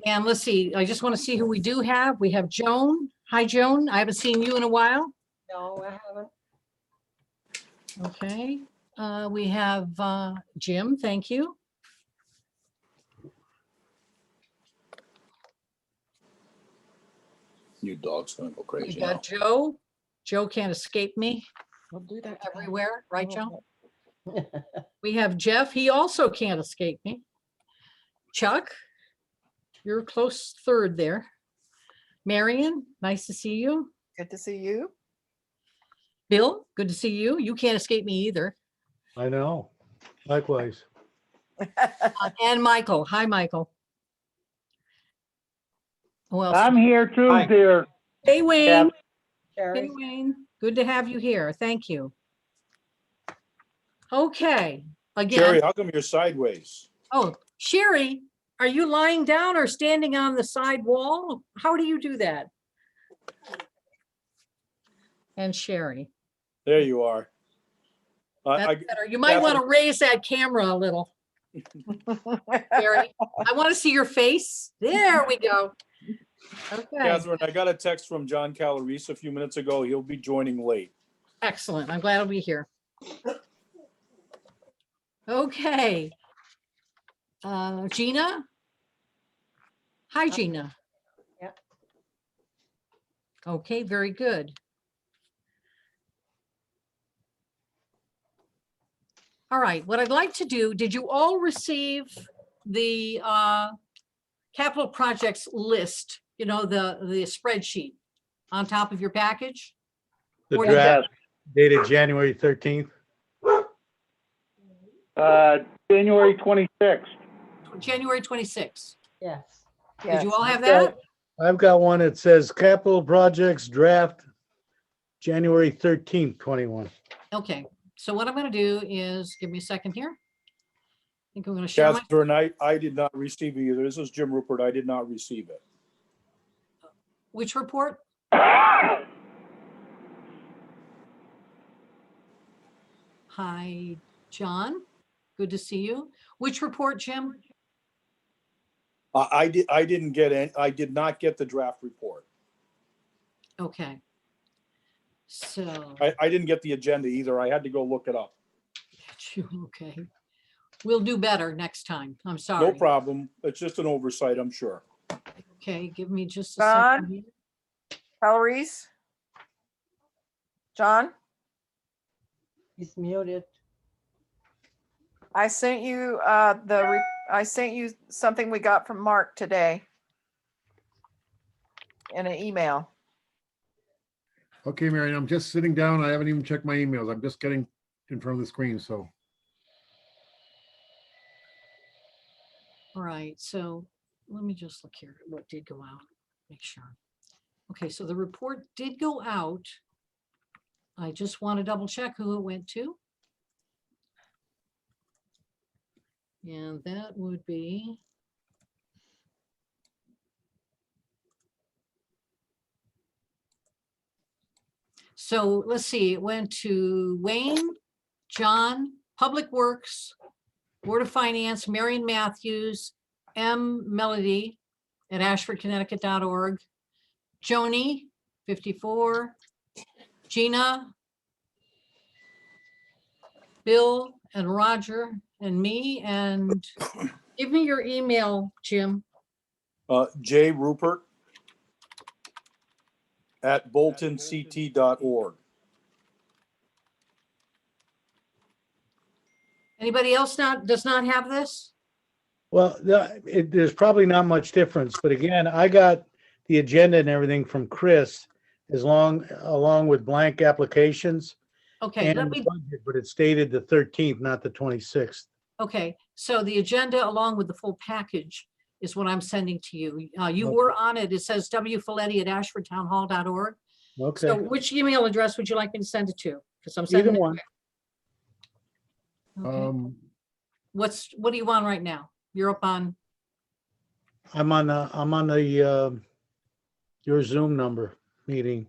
And let's see, I just want to see who we do have. We have Joan. Hi, Joan. I haven't seen you in a while. No, I haven't. Okay. We have Jim. Thank you. Your dog's gonna go We crazy got now. Joe. Joe can't escape me We'll do that everywhere, right, Joe? tomorrow. We have Jeff. He also can't escape me. Chuck, you're a close third there. Marion, nice to see you. Good to see you. Bill, good to see you. You can't escape me either. I know. Likewise. And Michael. Hi, Michael. Who else? I'm here too, Hi. dear. Hey, Wayne. Hey, Sherry. Wayne. Good to have you here. Thank you. Okay, Jerry, again. how come you're sideways? Oh, Sherry, are you lying down or standing on the side wall? How do you do that? And Sherry, There you are. that's better. You might want to raise that camera a little. Sherry, I want to see your face. There we go. Okay, Catherine, I got a text from John Calarese a few minutes ago. He'll be joining late. excellent. I'm glad I'll be here. Okay. Gina? Hi, Gina. Yep. Okay, very good. All right, what I'd like to do, did you all receive the capital projects list, you know, the spreadsheet on top of your package? The Or draft dated January 13th. January 26th. January 26th. Yes. Did you all have Yeah. that? I've got one that says capital projects draft January 13th, 21. Okay, so what I'm gonna do is, give me a second here. I think I'm gonna share my, Catherine, I did not receive it either. This is Jim Rupert. I did not receive it. which report? Hi, John. Good to see you. Which report, Jim? I did not get the draft report. Okay. So, I didn't get the agenda either. I had to go look it up. okay. We'll do better next time. I'm sorry. No problem. It's just an oversight, I'm sure. Okay, give me just a John? second. here. Calories? John, He's muted. I sent you I sent you something we got from Mark today in an email. Okay, Marion, I'm just sitting down. I haven't even checked my emails. I'm just getting in front of the screen, so. All right, so let me just look here at what did go out, make sure. Okay, so the report did go out. I just want to double check who it went to. And that would be. So let's see, it went to Wayne, John, Public Works, Board of Finance, Marion Matthews, M. Melody at ashfordconnecticut.org, Joni, 54, Gina, Bill and Roger and me, and give me your email, Jim. J. Rupert at boltonct.org. Anybody else does not have this? Well, there's probably not much difference, but again, I got the agenda and everything from Chris along with blank applications Okay, and let the me, budget, but it stated the 13th, not the 26th. okay, so the agenda along with the full package is what I'm sending to you. You Okay. were on it. It says wfolletti at ashfordtownhall.org. Okay, So which email address would you like me to send it to? Because I'm sending either it. one. Okay. What do you want right now? You're up on, I'm on the your Zoom number meeting.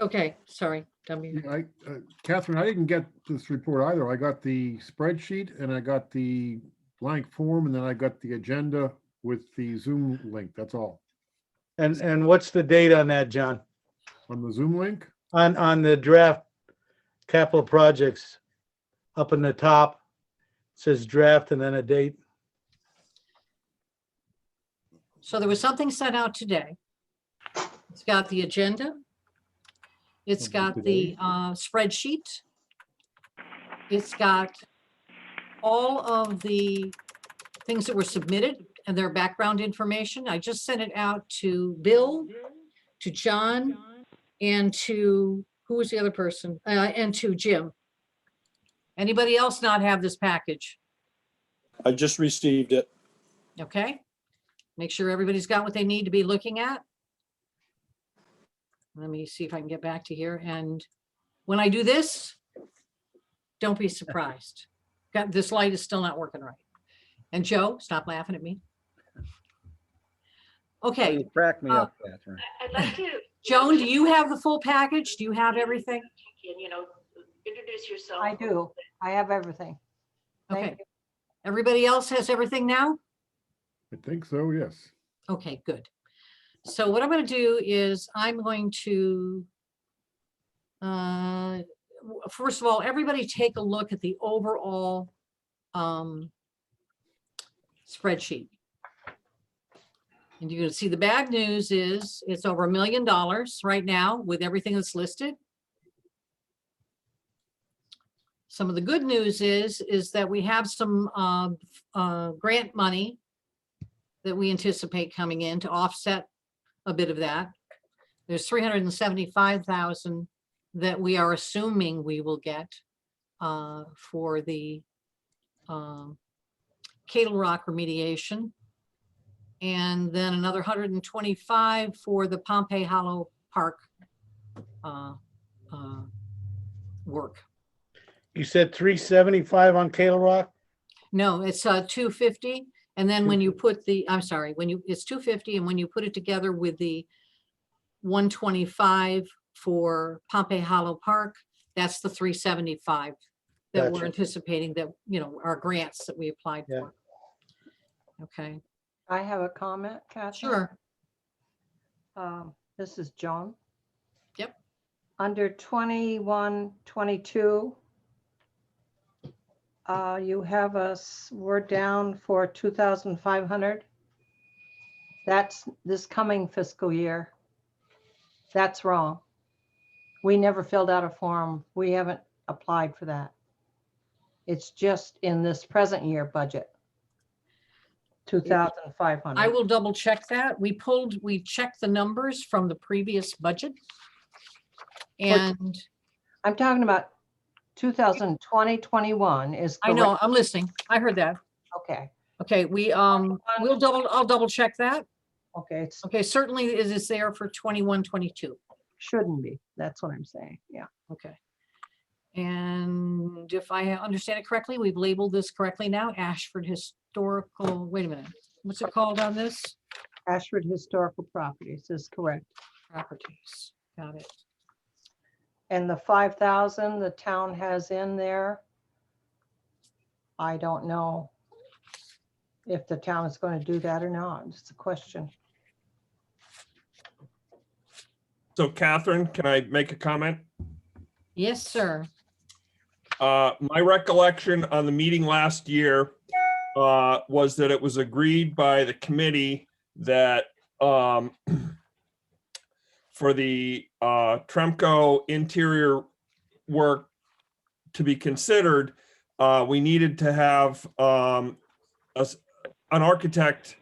okay, sorry. W. Catherine, I didn't get this report either. I got the spreadsheet and I got the blank form, and then I got the agenda with the Zoom link. That's all. And what's the date on that, John? On the Zoom link, On the draft capital projects, up in the top, it says draft and then a date. So there was something sent out today. It's got the agenda. It's Something got the today? spreadsheet. It's got all of the things that were submitted and their background information. I just sent it out to Bill, to John, and to, who was the other person? And to Jim. Anybody else not have this package? I just received it. Okay. Make sure everybody's got what they need to be looking at. Let me see if I can get back to here. And when I do this, don't be surprised. Got, this light is still not working right. And Joe, stop laughing at me. Okay, You crack me up, Catherine. I'd like to. Joan, do you have the full package? Do you have everything? Introduce yourself. I do. I have everything. Thank Okay. you. Everybody else has everything now? I think so, yes. Okay, good. So what I'm going to do is I'm going to, first of all, everybody take a look at the overall spreadsheet. And you're going to see the bad news is it's over $1 million right now with everything that's listed. Some of the good news is that we have some grant money that we anticipate coming in to offset a bit of that. There's 375,000 that we are assuming we will get for the Cattle Rock remediation. And then another 125 for the Pompey Hollow Park work. You said 375 on Cale Rock? No, it's 250. And then when you put the, I'm sorry, when you, it's 250, and when you put it together with the 125 for Pompey Hollow Park, that's the 375 that we're Gotcha. anticipating that, you know, our grants that we applied Yeah. for. Okay, I have a comment, Catherine. sure. This is Joan. Yep. Under 21, 22, you have us, we're down for 2,500. That's this coming fiscal year. That's wrong. We never filled out a form. We haven't applied for that. It's just in this present year budget. 2,500. I will double check that. We checked the numbers from the previous budget. And I'm talking about 2020, 21 is I know, correct. I'm listening. I heard that. Okay, Okay, I'll double check that. okay, it Okay, certainly is it's there for 21, 22. shouldn't be. That's what I'm saying. Yeah. Okay. And if I understand it correctly, we've labeled this correctly now, Ashford Historical, wait a minute, what's it called on this? Ashford Historical Properties is correct. Properties, got it. And the 5,000 the town has in there, I don't know if the town is going to do that or not. It's a question. So Catherine, can I make a comment? Yes, sir. My recollection on the meeting last year was that it was agreed by the committee that for the Tremco interior work to be considered, we needed to have an architect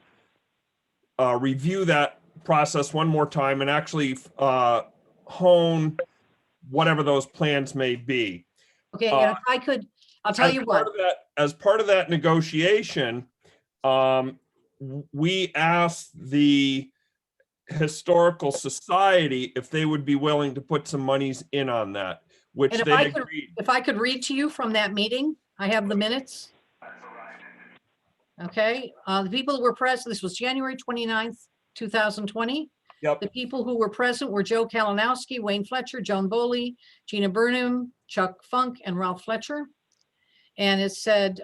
review that process one more time and actually hone whatever those plans may be. Okay, and if I could, I'll tell you what. As part of that negotiation, we asked the Historical Society if they would be willing to put some monies in on that, which And they agreed. if I could read to you from that meeting, I have the minutes. Okay, the people who were present, this was January 29th, 2020. Yep. The people who were present were Joe Kalinowski, Wayne Fletcher, Joan Boley, Gina Burnham, Chuck Funk, and Ralph Fletcher. And it said,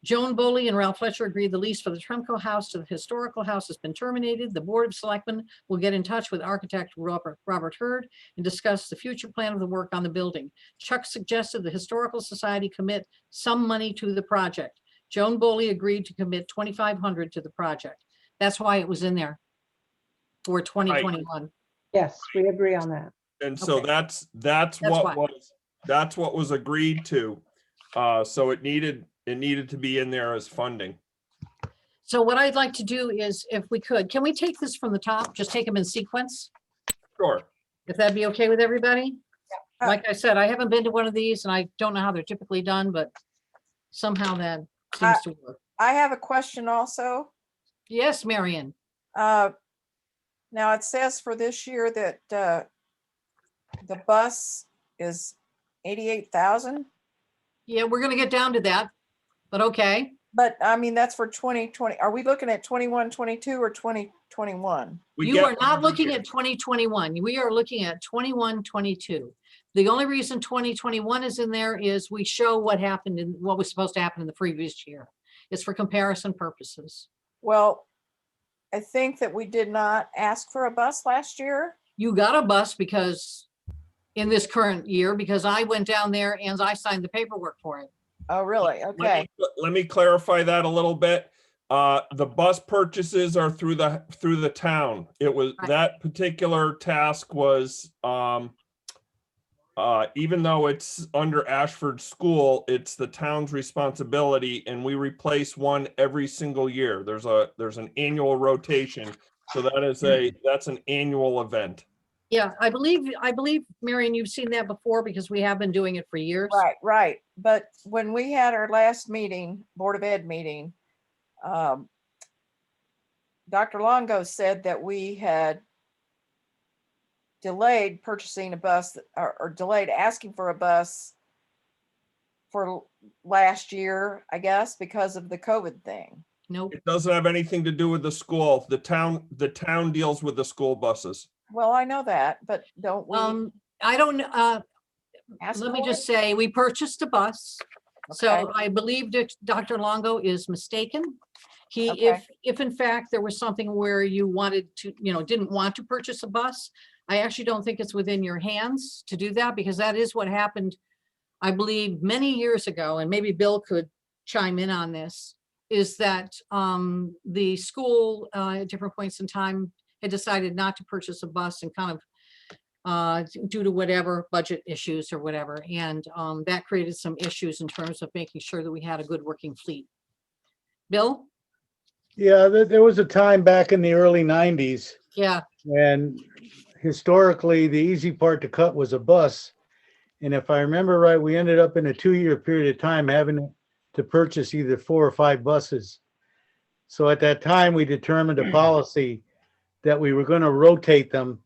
Joan Boley and Ralph Fletcher agreed the lease for the Tremco House to the Historical House has been terminated. The Board of Selectmen will get in touch with architect Robert Hurd and discuss the future plan of the work on the building. Chuck suggested the Historical Society commit some money to the project. Joan Boley agreed to commit $2,500 to the project. That's why it was in there for 2021. Yes, we agree on that. And so Okay. that's what why. was agreed to. So it needed to be in there as funding. So what I'd like to do is, if we could, can we take this from the top? Just take them in sequence, Sure. if that'd be okay with everybody? Yeah. Like I said, I haven't been to one of these and I don't know how they're typically done, but somehow that seems to work. I have a question also. Yes, Marion. Now it says for this year that the bus is 88,000, Yeah, we're gonna get down to that, but okay. but I mean, that's for 2020. Are we looking at 21, 22 or 2021? You are not looking at 2021. We are looking at 21, 22. The only reason 2021 is in there is we show what happened and what was supposed to happen in the previous year. It's for comparison purposes. Well, I think that we did not ask for a bus last year. You got a bus because in this current year, because I went down there and I signed the paperwork for it. Oh, really? Okay. Let me clarify that a little bit. The bus purchases are through the town. It was, Right. that particular task was, even though it's under Ashford School, it's the town's responsibility, and we replace one every single year. There's an annual rotation. So that's an annual event. Yeah, I believe, Marion, you've seen that before because we have been doing it for years. Right, right. But when we had our last meeting, Board of Ed meeting, Dr. Longo said that we had delayed purchasing a bus or delayed asking for a bus for last year, I guess, because of the COVID thing. Nope. It doesn't have anything to do with the school. The town deals with the school buses. Well, I know that, but don't we I don't, ask let me for just it? say, we purchased a bus. Okay. So I believe that Dr. Longo is mistaken. He, Okay. if in fact there was something where you wanted to, didn't want to purchase a bus, I actually don't think it's within your hands to do that because that is what happened, I believe, many years ago, and maybe Bill could chime in on this, is that the school at different points in time had decided not to purchase a bus and kind of due to whatever budget issues or whatever. And that created some issues in terms of making sure that we had a good working fleet. Bill? Yeah, there was a time back in the early 90s Yeah, when historically the easy part to cut was a bus. And if I remember right, we ended up in a 2-year period of time having to purchase either 4 or 5 buses. So at that time, we determined a policy that we were going to rotate them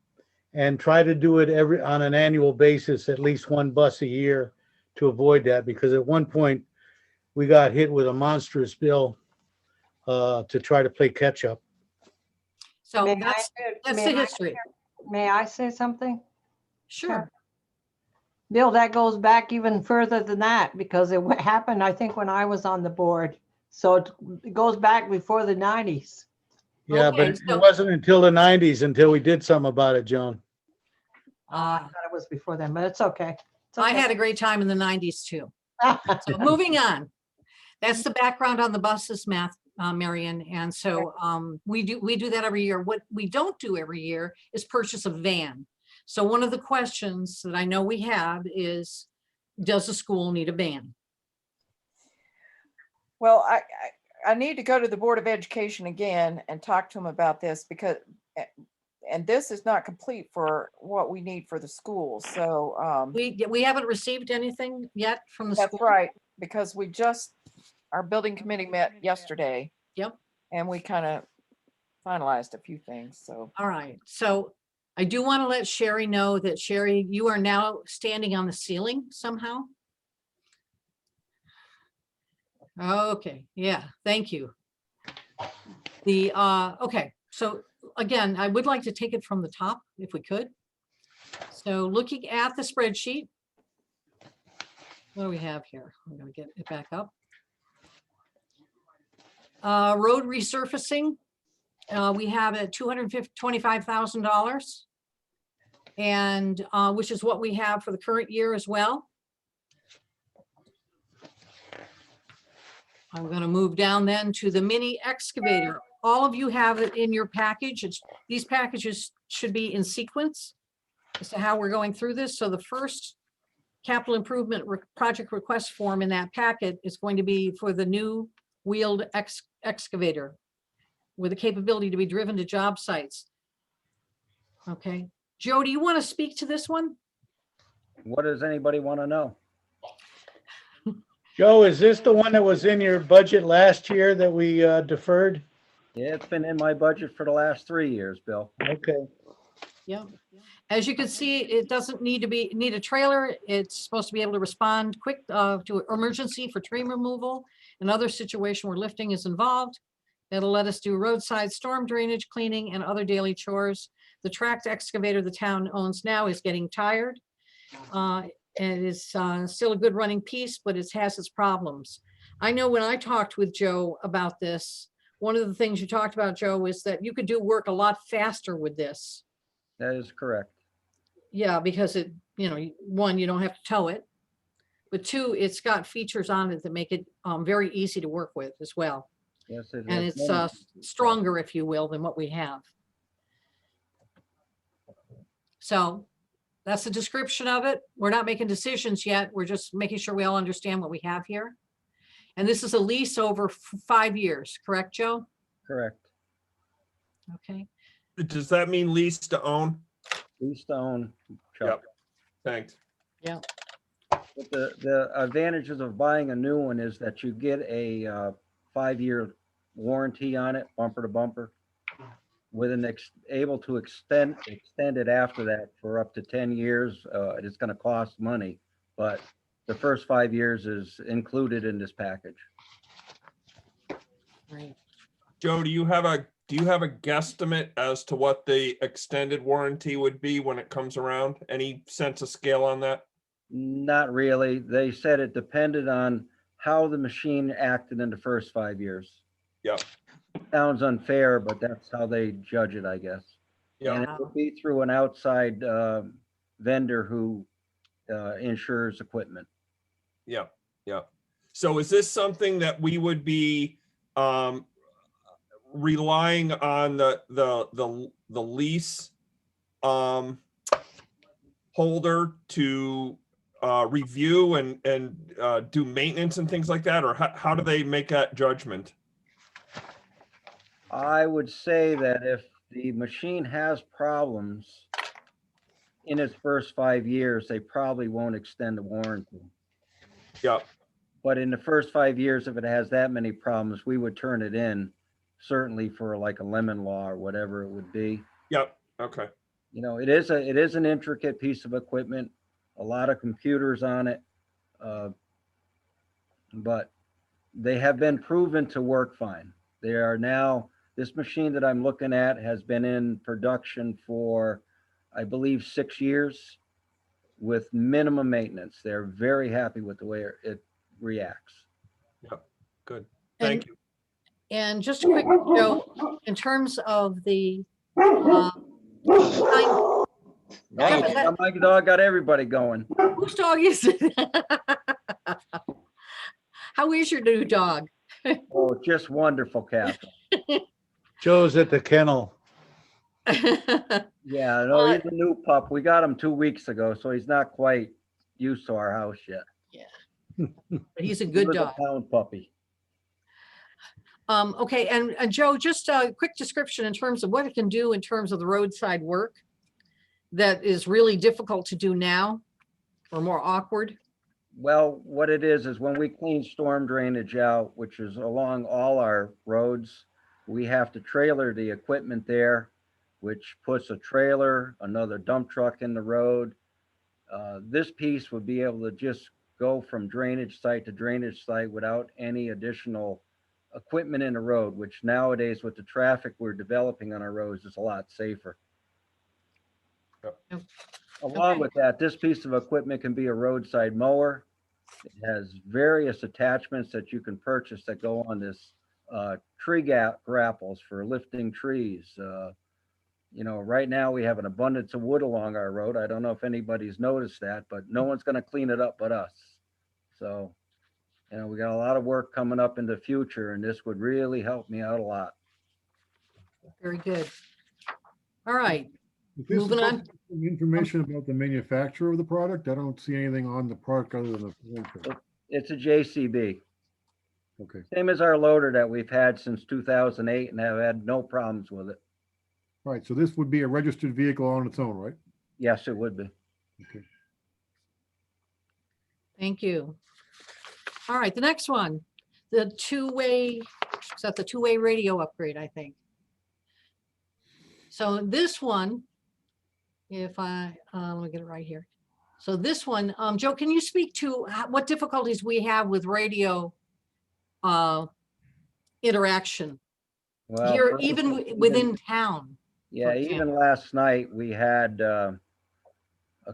and try to do it on an annual basis, at least 1 bus a year to avoid that. Because at one point we got hit with a monstrous bill to try to play catch up. so May that's I- the may I- history. May I say something? Sure. Bill, that goes back even further than that because it happened, I think, when I was on the board. So it goes back before the 90s. Yeah, Okay, but it so- wasn't until the 90s until we did something about it, Joan. I thought it was before then, but it's okay. It's I okay. had a great time in the 90s too. So moving on. That's the background on the buses, Marion. And so we do that every year. What we don't do every year is purchase a van. So one of the questions that I know we have is, does the school need a van? Well, I need to go to the Board of Education again and talk to them about this because, and this is not complete for what we need for the school. So We haven't received anything yet from the that's school. right, because our building committee met yesterday. Yep. And we kind of finalized a few things, so. All right. So I do want to let Sherry know that, Sherry, you are now standing on the ceiling somehow. Okay, yeah, thank you. Okay, so again, I would like to take it from the top if we could. So looking at the spreadsheet, What do we have here? I'm gonna get it back up. Road resurfacing, we have at $225,000. And, which is what we have for the current year as well. I'm gonna move down then to the mini excavator. All of you have it in your package. These packages should be in sequence as to how we're going through this. So the first capital improvement project request form in that packet is going to be for the new wheeled excavator with the capability to be driven to job sites. Okay, Joe, do you want to speak to this one? What does anybody want to know? Joe, is this the one that was in your budget last year that we deferred? Yeah, it's been in my budget for the last 3 years, Bill. Okay. Yeah. As you can see, it doesn't need a trailer. It's supposed to be able to respond quick to emergency for tree removal. Another situation where lifting is involved. It'll let us do roadside storm drainage, cleaning, and other daily chores. The tracked excavator the town owns now is getting tired. And it is still a good running piece, but it has its problems. I know when I talked with Joe about this, one of the things you talked about, Joe, is that you could do work a lot faster with this. That is correct. Yeah, because it, one, you don't have to tow it. But two, it's got features on it that make it very easy to work with as well. Yes, it And is. it's stronger, if you will, than what we have. So that's the description of it. We're not making decisions yet. We're just making sure we all understand what we have here. And this is a lease over 5 years, correct, Joe? Correct. Okay. Does that mean lease to own? Lease to own. Chuck. Yep. Thanks. But the advantages of buying a new one is that you get a 5-year warranty on it, bumper to bumper, with able to extend it after that for up to 10 years. It's going to cost money, but the first 5 years is included in this package. Right. Joe, do you have a guesstimate as to what the extended warranty would be when it comes around? Any sense of scale on that? Not really. They said it depended on how the machine acted in the first 5 years. Yep. Sounds unfair, but that's how they judge it, I guess. Yeah. And it will be through an outside vendor who insures equipment. Yeah. Yeah. So is this something that we would be relying on the lease holder to review and do maintenance and things like that, or how do they make that judgment? I would say that if the machine has problems in its first 5 years, they probably won't extend the warranty. Yeah. But in the first 5 years, if it has that many problems, we would turn it in, certainly for like a lemon law or whatever it would be. Yep. Okay. It is an intricate piece of equipment, a lot of computers on it, but they have been proven to work fine. They are now, this machine that I'm looking at has been in production for, I believe, 6 years with minimum maintenance. They're very happy with the way it reacts. Yep. Good. Thank And- you. And just a quick, Joe, in terms of the time, My dog got everybody going. whose dog is it? How is your new dog? Oh, just wonderful, Catherine. Joe's at the kennel. Yeah, no, he's a new pup. We got him 2 weeks ago, so he's not quite used to our house yet. But he's a He good was dog. a pound puppy. Okay, and Joe, just a quick description in terms of what it can do in terms of the roadside work that is really difficult to do now or more awkward. Well, what it is when we clean storm drainage out, which is along all our roads, we have to trailer the equipment there, which puts a trailer, another dump truck in the road. This piece would be able to just go from drainage site to drainage site without any additional equipment in the road, which nowadays with the traffic we're developing on our roads is a lot safer. Yep. Along with that, this piece of equipment can be a roadside mower. It has various attachments that you can purchase that go on this tree grapples for lifting trees. Right now we have an abundance of wood along our road. I don't know if anybody's noticed that, but no one's going to clean it up but us. So, we got a lot of work coming up in the future, and this would really help me out a lot. Very good. All right, Is this moving on. some information about the manufacturer of the product? I don't see anything on the product other than the picture. It's a JCB, Okay, same as our loader that we've had since 2008 and have had no problems with it. all right, so this would be a registered vehicle on its own, right? Yes, it would be. Okay. Thank you. All right, the next one, the two-way, is that the two-way radio upgrade, I think. So this one, if let me get it right here. So this one, Joe, can you speak to what difficulties we have with radio interaction Well, here, for even instance, within town? yeah, even last night we had a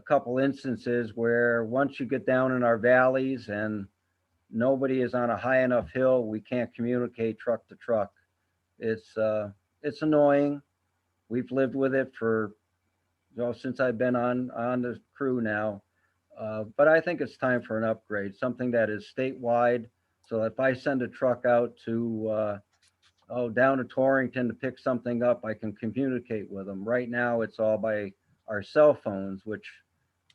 couple instances where once you get down in our valleys and nobody is on a high enough hill, we can't communicate truck to truck. It's annoying. We've lived with it for since I've been on the crew now. But I think it's time for an upgrade, something that is statewide. So if I send a truck out to down to Torrington to pick something up, I can communicate with them. Right now, it's all by our cell phones, which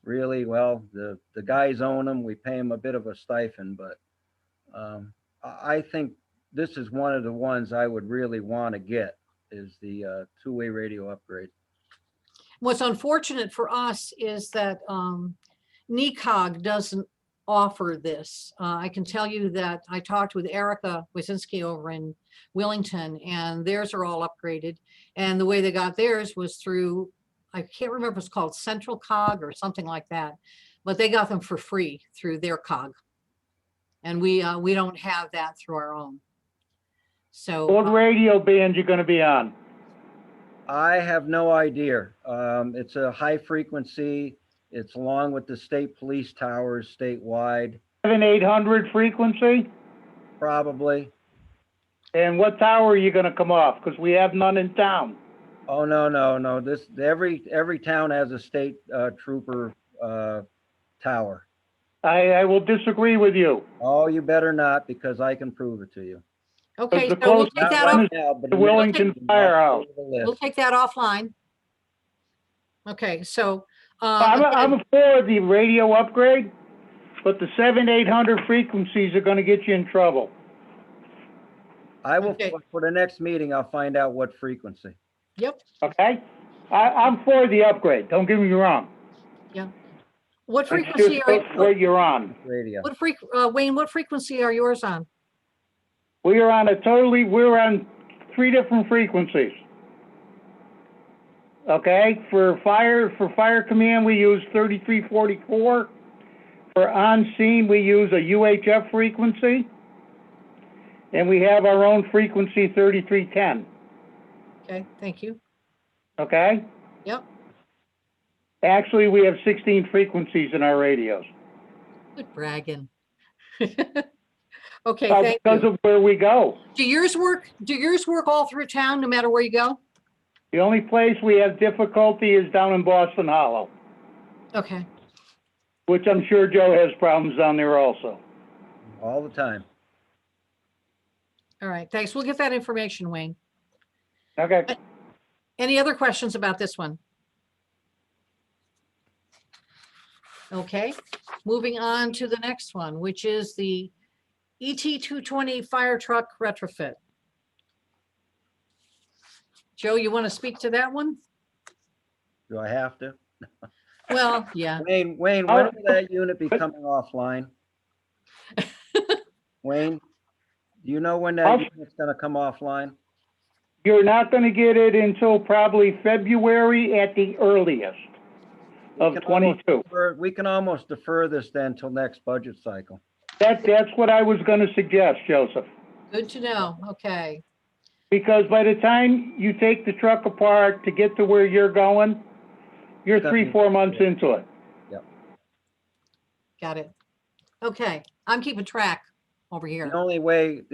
really, well, the guys own them. We pay them a bit of a stipend, but I think this is one of the ones I would really want to get, is the two-way radio upgrade. What's unfortunate for us is that NECOG doesn't offer this. I can tell you that I talked with Erica Wysinski over in Willington, and theirs are all upgraded. And the way they got theirs was through, I can't remember if it's called Central Cog or something like that, but they got them for free through their cog. And we don't have that through our own. So What radio band you gonna be on? I have no idea. It's a high frequency. It's along with the state police towers statewide, 7-800 frequency? probably. And what tower are you gonna come off? Because we have none in town. Oh, no. Every town has a state trooper tower. I will disagree with you. Oh, you better not, because I can prove it to you. okay, the so we'll closest take Not that right off. now, but The in the next Wellington meeting, I'll Firehouse. put it on the list. We'll take that offline. Okay, so I'm again, for the radio upgrade, but the 7-800 frequencies are gonna get you in trouble. I will, Okay. for the next meeting, I'll find out what frequency. yep. Okay? I'm for the upgrade, don't get me wrong. What It's frequency just are what you're on. Radio. Wayne, what frequency are yours on? We're on 3 different frequencies. Okay, for fire command, we use 3344. For on scene, we use a UHF frequency. And we have our own frequency, 3310, Okay, thank you. okay? Yep, Actually, we have 16 frequencies in our radios. good bragging. Okay, thank Because you. of where we go. Do yours work all through town, no matter where you go? The only place we have difficulty is down in Boston Hollow, Okay, which I'm sure Joe has problems down there also. All the time. all right, thanks. We'll get that information, Wayne. Okay, Any other questions about this one? Okay, moving on to the next one, which is the ET 220 fire truck retrofit. Joe, you want to speak to that one? Do I have to? Well, yeah. Wayne, when will that unit be coming offline? Wayne, do you know when that unit's gonna come offline? you're not gonna get it until probably February at the earliest of We can almost 22. We can almost defer this then till next budget cycle. That's what I was gonna suggest, Joseph. Good to know. Okay, Because by the time you take the truck apart to get to where you're going, you're It's gonna be- 3-4 months into it. got it. Okay, I'm keeping track over here. The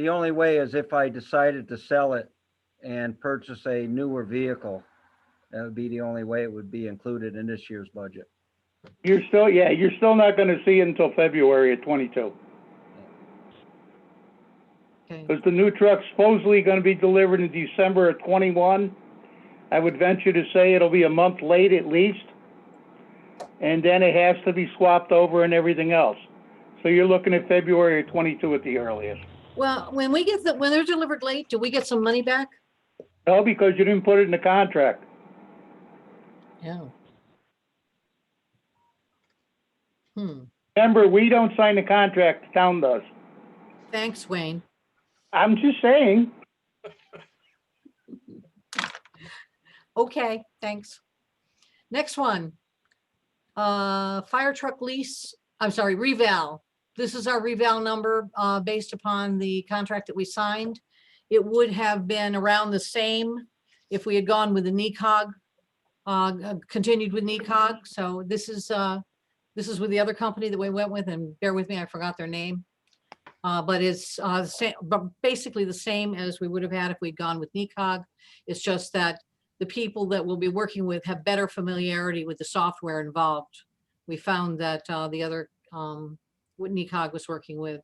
only way is if I decided to sell it and purchase a newer vehicle. That would be the only way it would be included in this year's budget. You're still not gonna see it until February of 22. Okay, Because the new truck's supposedly gonna be delivered in December of 21. I would venture to say it'll be a month late at least. And then it has to be swapped over and everything else. So you're looking at February of 22 at the earliest. well, when they're delivered late, do we get some money back? No, because you didn't put it in the contract. Yeah. Remember, we don't sign the contract, the town does. Thanks, Wayne. I'm just saying, Okay, thanks. Next one. Fire truck lease, I'm sorry, reval. This is our reval number, based upon the contract that we signed. It would have been around the same if we had gone with the NECOG, continued with NECOG. So this is with the other company that we went with, and bear with me, I forgot their name. But it's, but basically the same as we would have had if we'd gone with NECOG. It's just that the people that we'll be working with have better familiarity with the software involved. We found that the other, what NECOG was working with,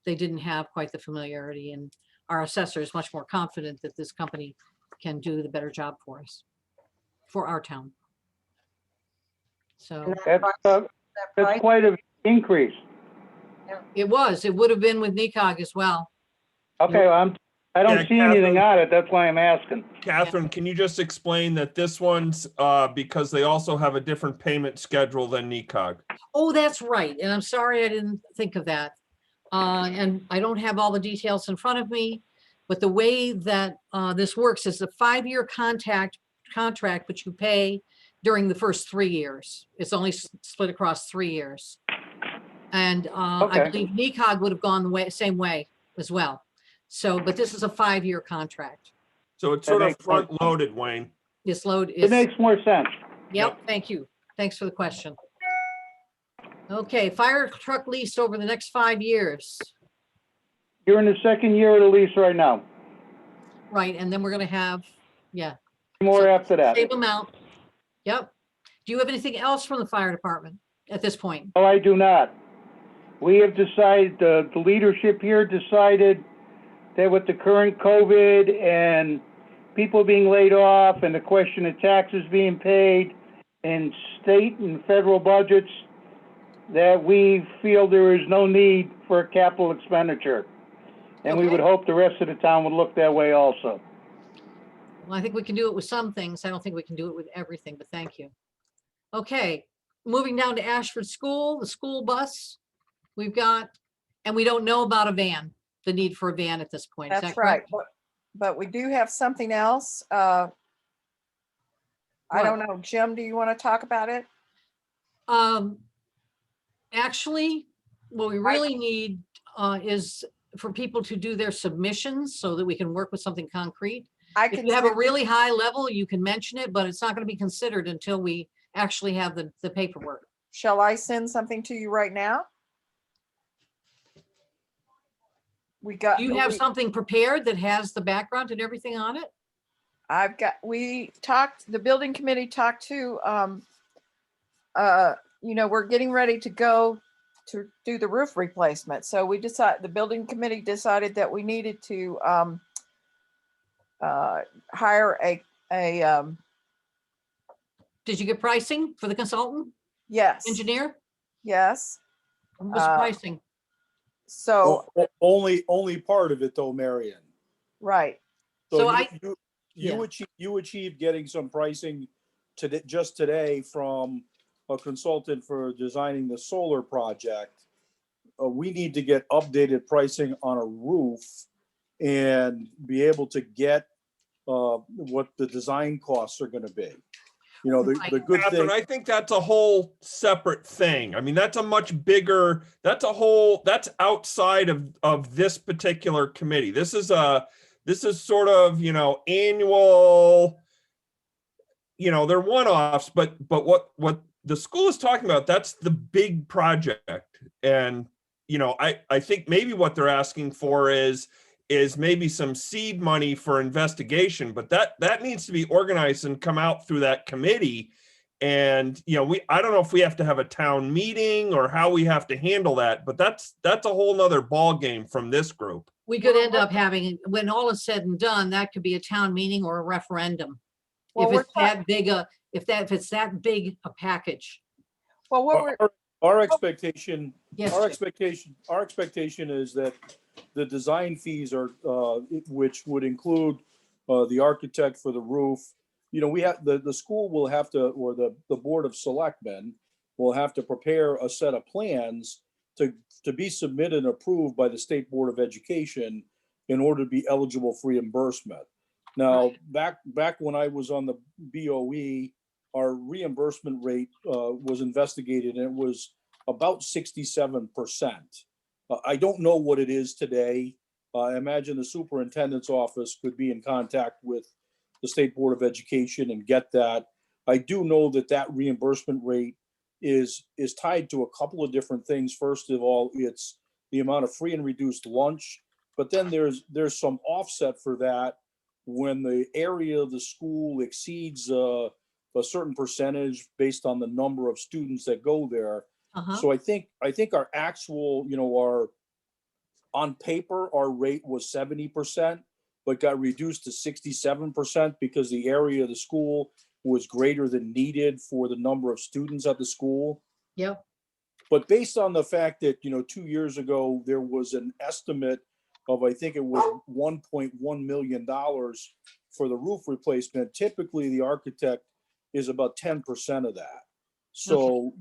they didn't have quite the familiarity, and our assessor is much more confident that this company can do the better job for us, for our town. So And that that's, price- uh, that that's price- quite an increase. it would have been with NECOG as well. Okay, I don't Yeah, see anything on it, that's why I'm asking. Catherine, can you just explain that this one's, because they also have a different payment schedule than NECOG? Oh, that's right. And I'm sorry I didn't think of that. And I don't have all the details in front of me, but the way that this works is a 5-year contract, which you pay during the first 3 years. It's only split across 3 years. And I Okay. believe NECOG would have gone the same way as well. So, but this is a 5-year contract. So it's That sort of makes more sense. front loaded, Wayne. This load It is, makes more sense. yep, thank you. Thanks for the question. Okay, fire truck lease over the next 5 years. You're in the second year of the lease right now. Right, and then we're gonna have, yeah, More after that. same amount. Yep. Do you have anything else from the fire department at this point? No, I do not. We have decided, the leadership here decided that with the current COVID and people being laid off and the question of taxes being paid and state and federal budgets, that we feel there is no need for a capital expenditure. And we would Okay. hope the rest of the town would look that way also. Well, I think we can do it with some things. I don't think we can do it with everything, but thank you. Okay, moving down to Ashford School, the school bus we've got, and we don't know about a van, the need for a van at this point. Is That's that right. correct? But we do have something else. I don't know, Jim, do you want to talk about it? Actually, what we really need is for people to do their submissions so that we can work with something concrete. I If can, you have a send- really high level, you can mention it, but it's not going to be considered until we actually have the paperwork. shall I send something to you right now? We got. Do you have we- something prepared that has the background and everything on it? we talked, the building committee talked to, we're getting ready to go to do the roof replacement. So the building committee decided that we needed to hire a Did you get pricing for the consultant, yes, engineer? yes. What was the Uh, pricing? So, Only part of it though, Marion. right, So You achieved getting some pricing today, just today, from a consultant for designing the solar project. We need to get updated pricing on a roof and be able to get what the design costs are gonna be. You know, the good Catherine, thing, I think that's a whole separate thing. I mean, that's a much bigger, that's outside of this particular committee. This is sort of, annual, they're one-offs, but what the school is talking about, that's the big project. And, you know, I think maybe what they're asking for is maybe some seed money for investigation, but that needs to be organized and come out through that committee. And, you know, I don't know if we have to have a town meeting or how we have to handle that, but that's a whole nother ball game from this group. We could end up having, when all is said and done, that could be a town meeting or a referendum. Well, If we're it's that big if it's that big a package. Well, what we're, Our expectation, Yes, our Chip. expectation is that the design fees are, which would include the architect for the roof. You know, we have, the school will have to, or the Board of Selectmen will have to prepare a set of plans to be submitted and approved by the State Board of Education in order to be eligible for reimbursement. Now, back when I was on the BOE, our reimbursement rate was investigated, and it was about 67%. I don't know what it is today. I imagine the superintendent's office could be in contact with the State Board of Education and get that. I do know that reimbursement rate is tied to a couple of different things. First of all, it's the amount of free and reduced lunch, but then there's some offset for that when the area of the school exceeds a certain percentage based on the number of students that go there. So I think our actual, you know, on paper, our rate was 70%, but got reduced to 67% because the area of the school was greater than needed for the number of students at the school. Yep. But based on the fact that, you know, 2 years ago, there was an estimate of, I think it was $1.1 million for the roof replacement. Typically, the architect is about 10% of that. So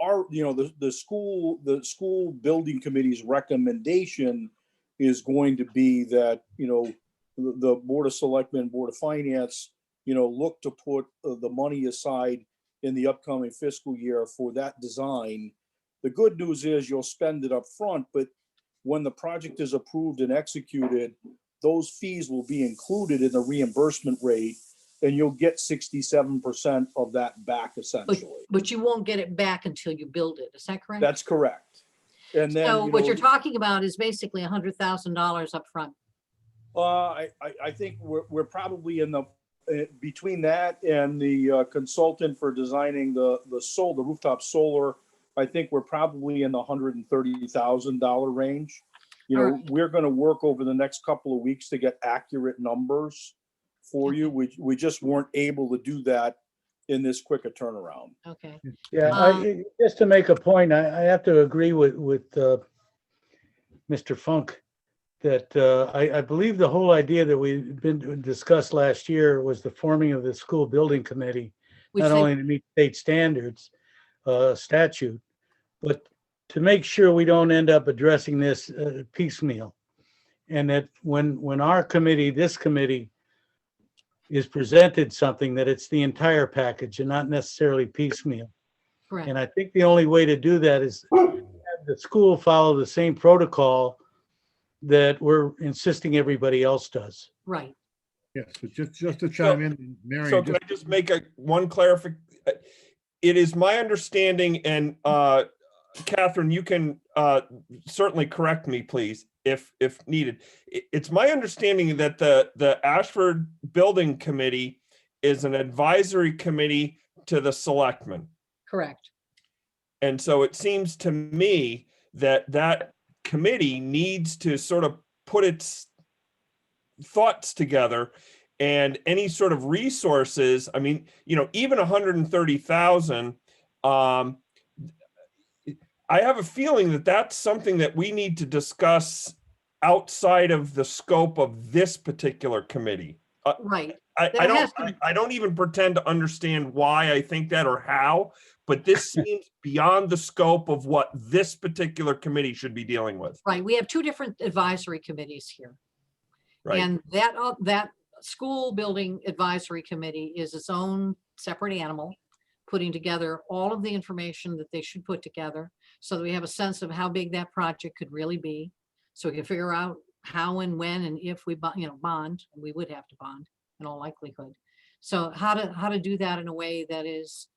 our, you know, the school building committee's recommendation is going to be that, you know, the Board of Selectmen, Board of Finance, you know, look to put the money aside in the upcoming fiscal year for that design. The good news is you'll spend it up front, but when the project is approved and executed, those fees will be included in the reimbursement rate, and you'll get 67% of that back essentially. But you won't get it back until you build it. Is that correct? That's correct. And then, So you what know, you're talking about is basically $100,000 up front. I think we're probably in the, between that and the consultant for designing the rooftop solar, I think we're probably in the $130,000 range. You know, All right. we're going to work over the next couple of weeks to get accurate numbers for you. We just weren't able to do that in this quick a turnaround. Okay. Yeah, just to make a point, I have to agree with Mr. Funk that I believe the whole idea that we've been discussed last year was the forming of the school building committee, Which not they- only to meet state standards, statute, but to make sure we don't end up addressing this piecemeal. And that when our committee, this committee, is presented something, that it's the entire package and not necessarily piecemeal. Correct. And I think the only way to do that is have the school follow the same protocol that we're insisting everybody else does. Right. Yes, but just to chime in, Mary. So can I just make one clarification? It is my understanding, and Catherine, you can certainly correct me, please, if needed. It's my understanding that the Ashford Building Committee is an advisory committee to the selectmen. Correct. And so it seems to me that committee needs to sort of put its thoughts together, and any sort of resources. I mean, you know, even 130,000, I have a feeling that that's something that we need to discuss outside of the scope of this particular committee. Right. I don't even pretend to understand why I think that or how, but this seems beyond the scope of what this particular committee should be dealing with. Right. We have two different advisory committees here. Right. And that school building advisory committee is its own separate animal, putting together all of the information that they should put together so that we have a sense of how big that project could really be. So we can figure out how and when and if we bond, and we would have to bond in all likelihood. So how to do that in a way that is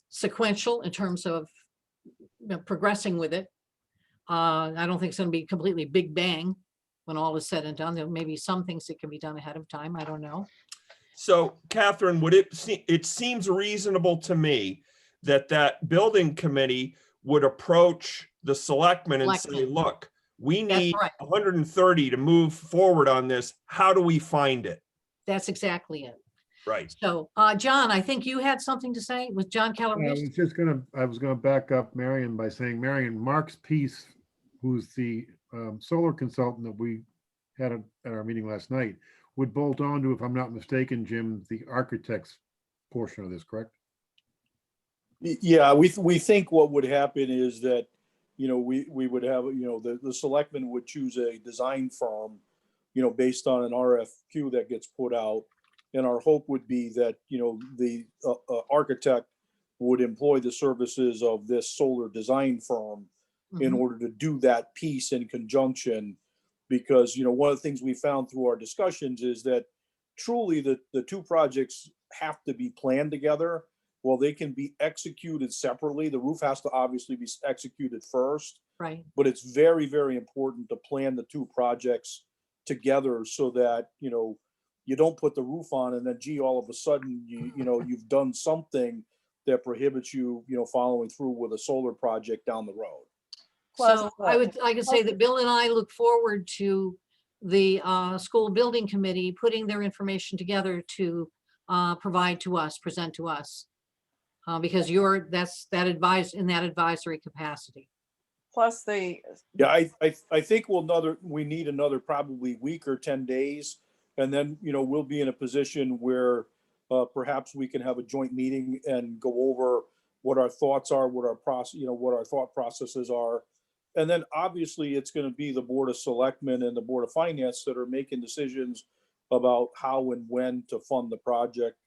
sequential in terms of progressing with it. I don't think it's gonna be completely big bang when all is said and done. There may be some things that can be done ahead of time. I don't know. So Catherine, it seems reasonable to me that that building committee would approach the selectmen and say, Selectmen. look, we That's need right. 130 to move forward on this. How do we find it? That's exactly it. Right. So, John, I think you had something to say with John I Calabrese. was gonna back up Marion by saying, Marion, Mark's Peace, who's the solar consultant that we had at our meeting last night, would bolt on to, if I'm not mistaken, Jim, the architect's portion of this, correct? Yeah, we think what would happen is that, we would have, the selectmen would choose a design firm, based on an RFQ that gets put out. And our hope would be that, the architect would employ the services of this solar design firm in Mhm. order to do that piece in conjunction. Because, one of the things we found through our discussions is that truly the two projects have to be planned together. Well, they can be executed separately. The roof has to obviously be executed first, Right. but it's very, very important to plan the two projects together so that, you don't put the roof on and then, gee, all of a sudden, you've done something that prohibits you, following through with a solar project down the road. Plus, So I could say that Bill and I look forward to the school building committee putting their information together to provide to us, present to us. Because that advisory capacity. plus the, Yeah, I think we need another probably week or 10 days. And then, we'll be in a position where perhaps we can have a joint meeting and go over what our thoughts are, what our thought processes are. And then obviously it's going to be the Board of Selectmen and the Board of Finance that are making decisions about how and when to fund the project.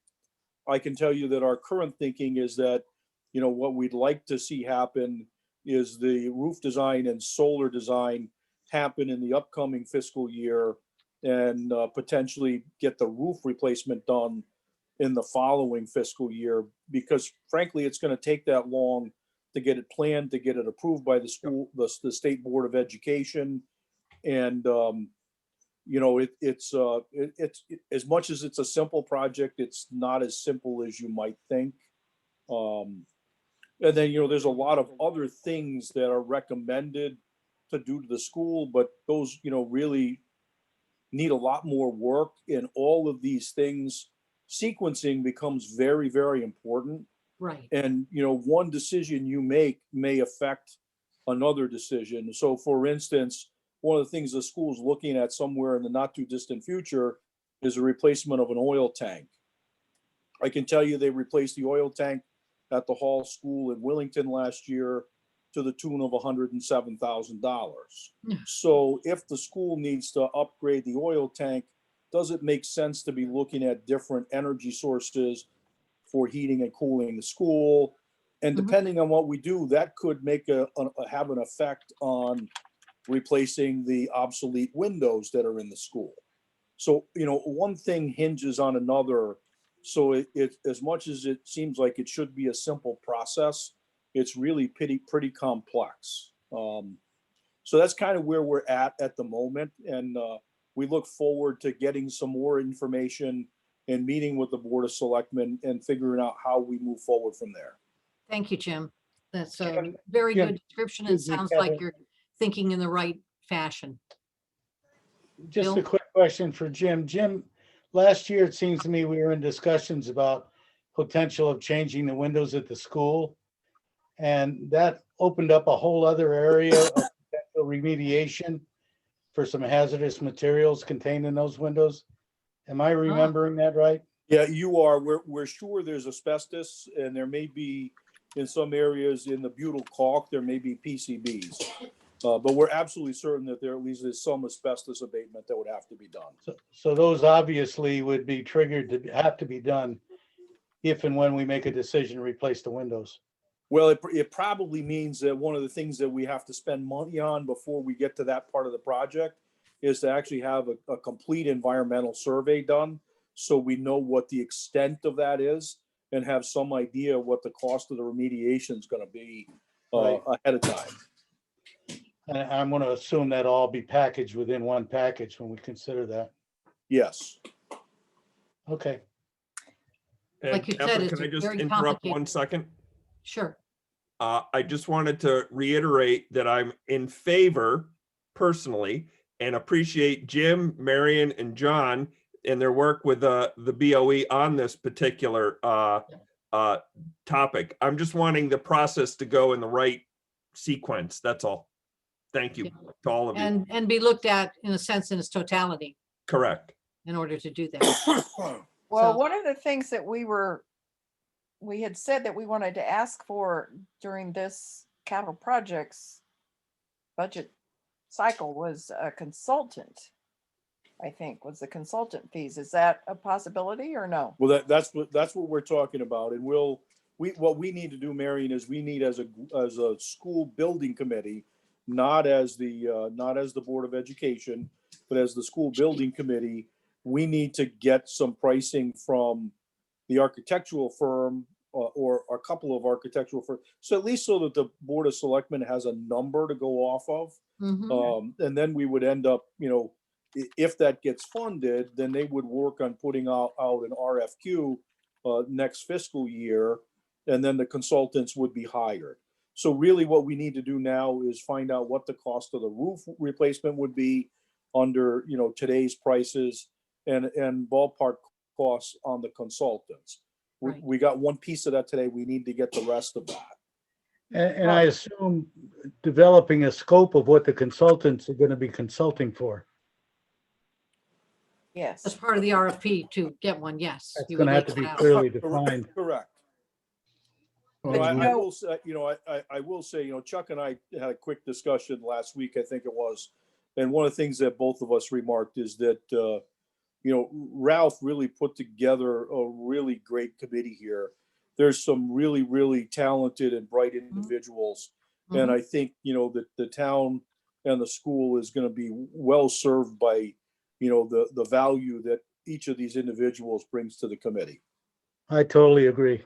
I can tell you that our current thinking is that, what we'd like to see happen is the roof design and solar design happen in the upcoming fiscal year and potentially get the roof replacement done in the following fiscal year, because frankly, it's going to take that long to get it planned, to get it approved by the school, the State Board of Education. And, it's as much as it's a simple project, it's not as simple as you might think. And then, there's a lot of other things that are recommended to do to the school, but those, really need a lot more work. And all of these things, sequencing becomes very, very important. Right. And, one decision you make may affect another decision. So for instance, one of the things the school's looking at somewhere in the not too distant future is a replacement of an oil tank. I can tell you they replaced the oil tank at the Hall School in Willington last year to the tune of $107,000. So if the school needs to upgrade the oil tank, does it make sense to be looking at different energy sources for heating and cooling the school? And depending on what we do, that could have an effect on replacing the obsolete windows that are in the school. So, one thing hinges on another. So it as much as it seems like it should be a simple process, it's really pretty complex. So that's kind of where we're at the moment. And we look forward to getting some more information and meeting with the Board of Selectmen and figuring out how we move forward from there. Thank you, Jim. That's a Jim- very Jim, good description. It excuse me, sounds like Kevin. you're thinking in the right fashion. Just a Bill? quick question for Jim. Jim, last year, it seems to me we were in discussions about potential of changing the windows at the school. And that opened up a whole other area of potential remediation for some hazardous materials contained in those windows. Am I remembering that right? Yeah, you are. We're sure there's asbestos, and there may be in some areas in the butyl caulk, there may be PCBs. But we're absolutely certain that there at least is some asbestos abatement that would have to be done. So those obviously would be triggered to have to be done if and when we make a decision to replace the windows. Well, it probably means that one of the things that we have to spend money on before we get to that part of the project is to actually have a complete environmental survey done, so we know what the extent of that is. and have some idea what the cost of the remediation is gonna be Right. ahead of time. And I'm gonna assume that all be packaged within one package when we consider that. Yes. Okay. And Like you said, Catherine, it's can I just very interrupt complicated. 1 second? Sure. I just wanted to reiterate that I'm in favor personally and appreciate Jim, Marion, and John and their work with the BOE on this particular topic. I'm just wanting the process to go in the right sequence. That's all. Thank you to all of you. And be looked at in a sense in its totality Correct. in order to do that. Well, So- one of the things that we had said that we wanted to ask for during this capital projects budget cycle was a consultant, I think, was the consultant fees. Is that a possibility or no? Well, that's what we're talking about. And what we need to do, Marion, is we need as a school building committee, not as the Board of Education, but as the school building committee, we need to get some pricing from the architectural firm or a couple of architectural firms. So at least so that the Board of Selectmen has a number to go off of. Mhm. And then we would end up, if that gets funded, then they would work on putting out an RFQ next fiscal year, and then the consultants would be hired. So really what we need to do now is find out what the cost of the roof replacement would be under, today's prices and ballpark costs on the consultants. Right. We got one piece of that today. We need to get the rest of that. And I assume developing a scope of what the consultants are gonna be consulting for. Yes. As part of the RFP to get one, yes. That's you would gonna have lay to be that out. clearly defined. Correct. Well, But I you know- will say, I will say, Chuck and I had a quick discussion last week, I think it was. And one of the things that both of us remarked is that, Ralph really put together a really great committee here. There's some really, really talented and bright individuals. And Mhm. I think, that the town and the school is going to be well served by, the value that each of these individuals brings to the committee. I totally agree.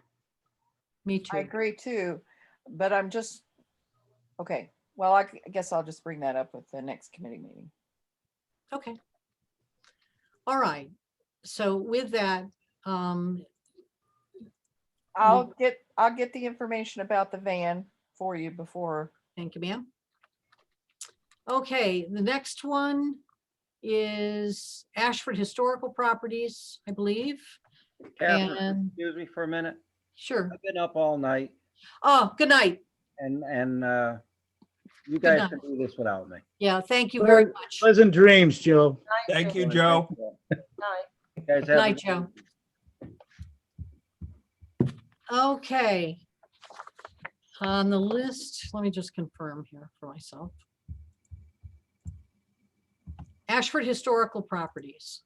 Me I too. agree too, but I'm just, okay, well, I guess I'll just bring that up with the next committee meeting. Okay. All right. So with that, I'll get the information about the van for you before. thank you, ma'am. Okay, the next one is Ashford Historical Properties, I believe. Catherine, And excuse me for a minute. sure. I've been up all night Oh, good night. and you guys night. can do this without me. Yeah, thank you very much. Pleasant dreams, Joe. Thank you, Joe. Night. You guys Good have a night, good Joe. evening. Okay. On the list, let me just confirm here for myself. Ashford Historical Properties.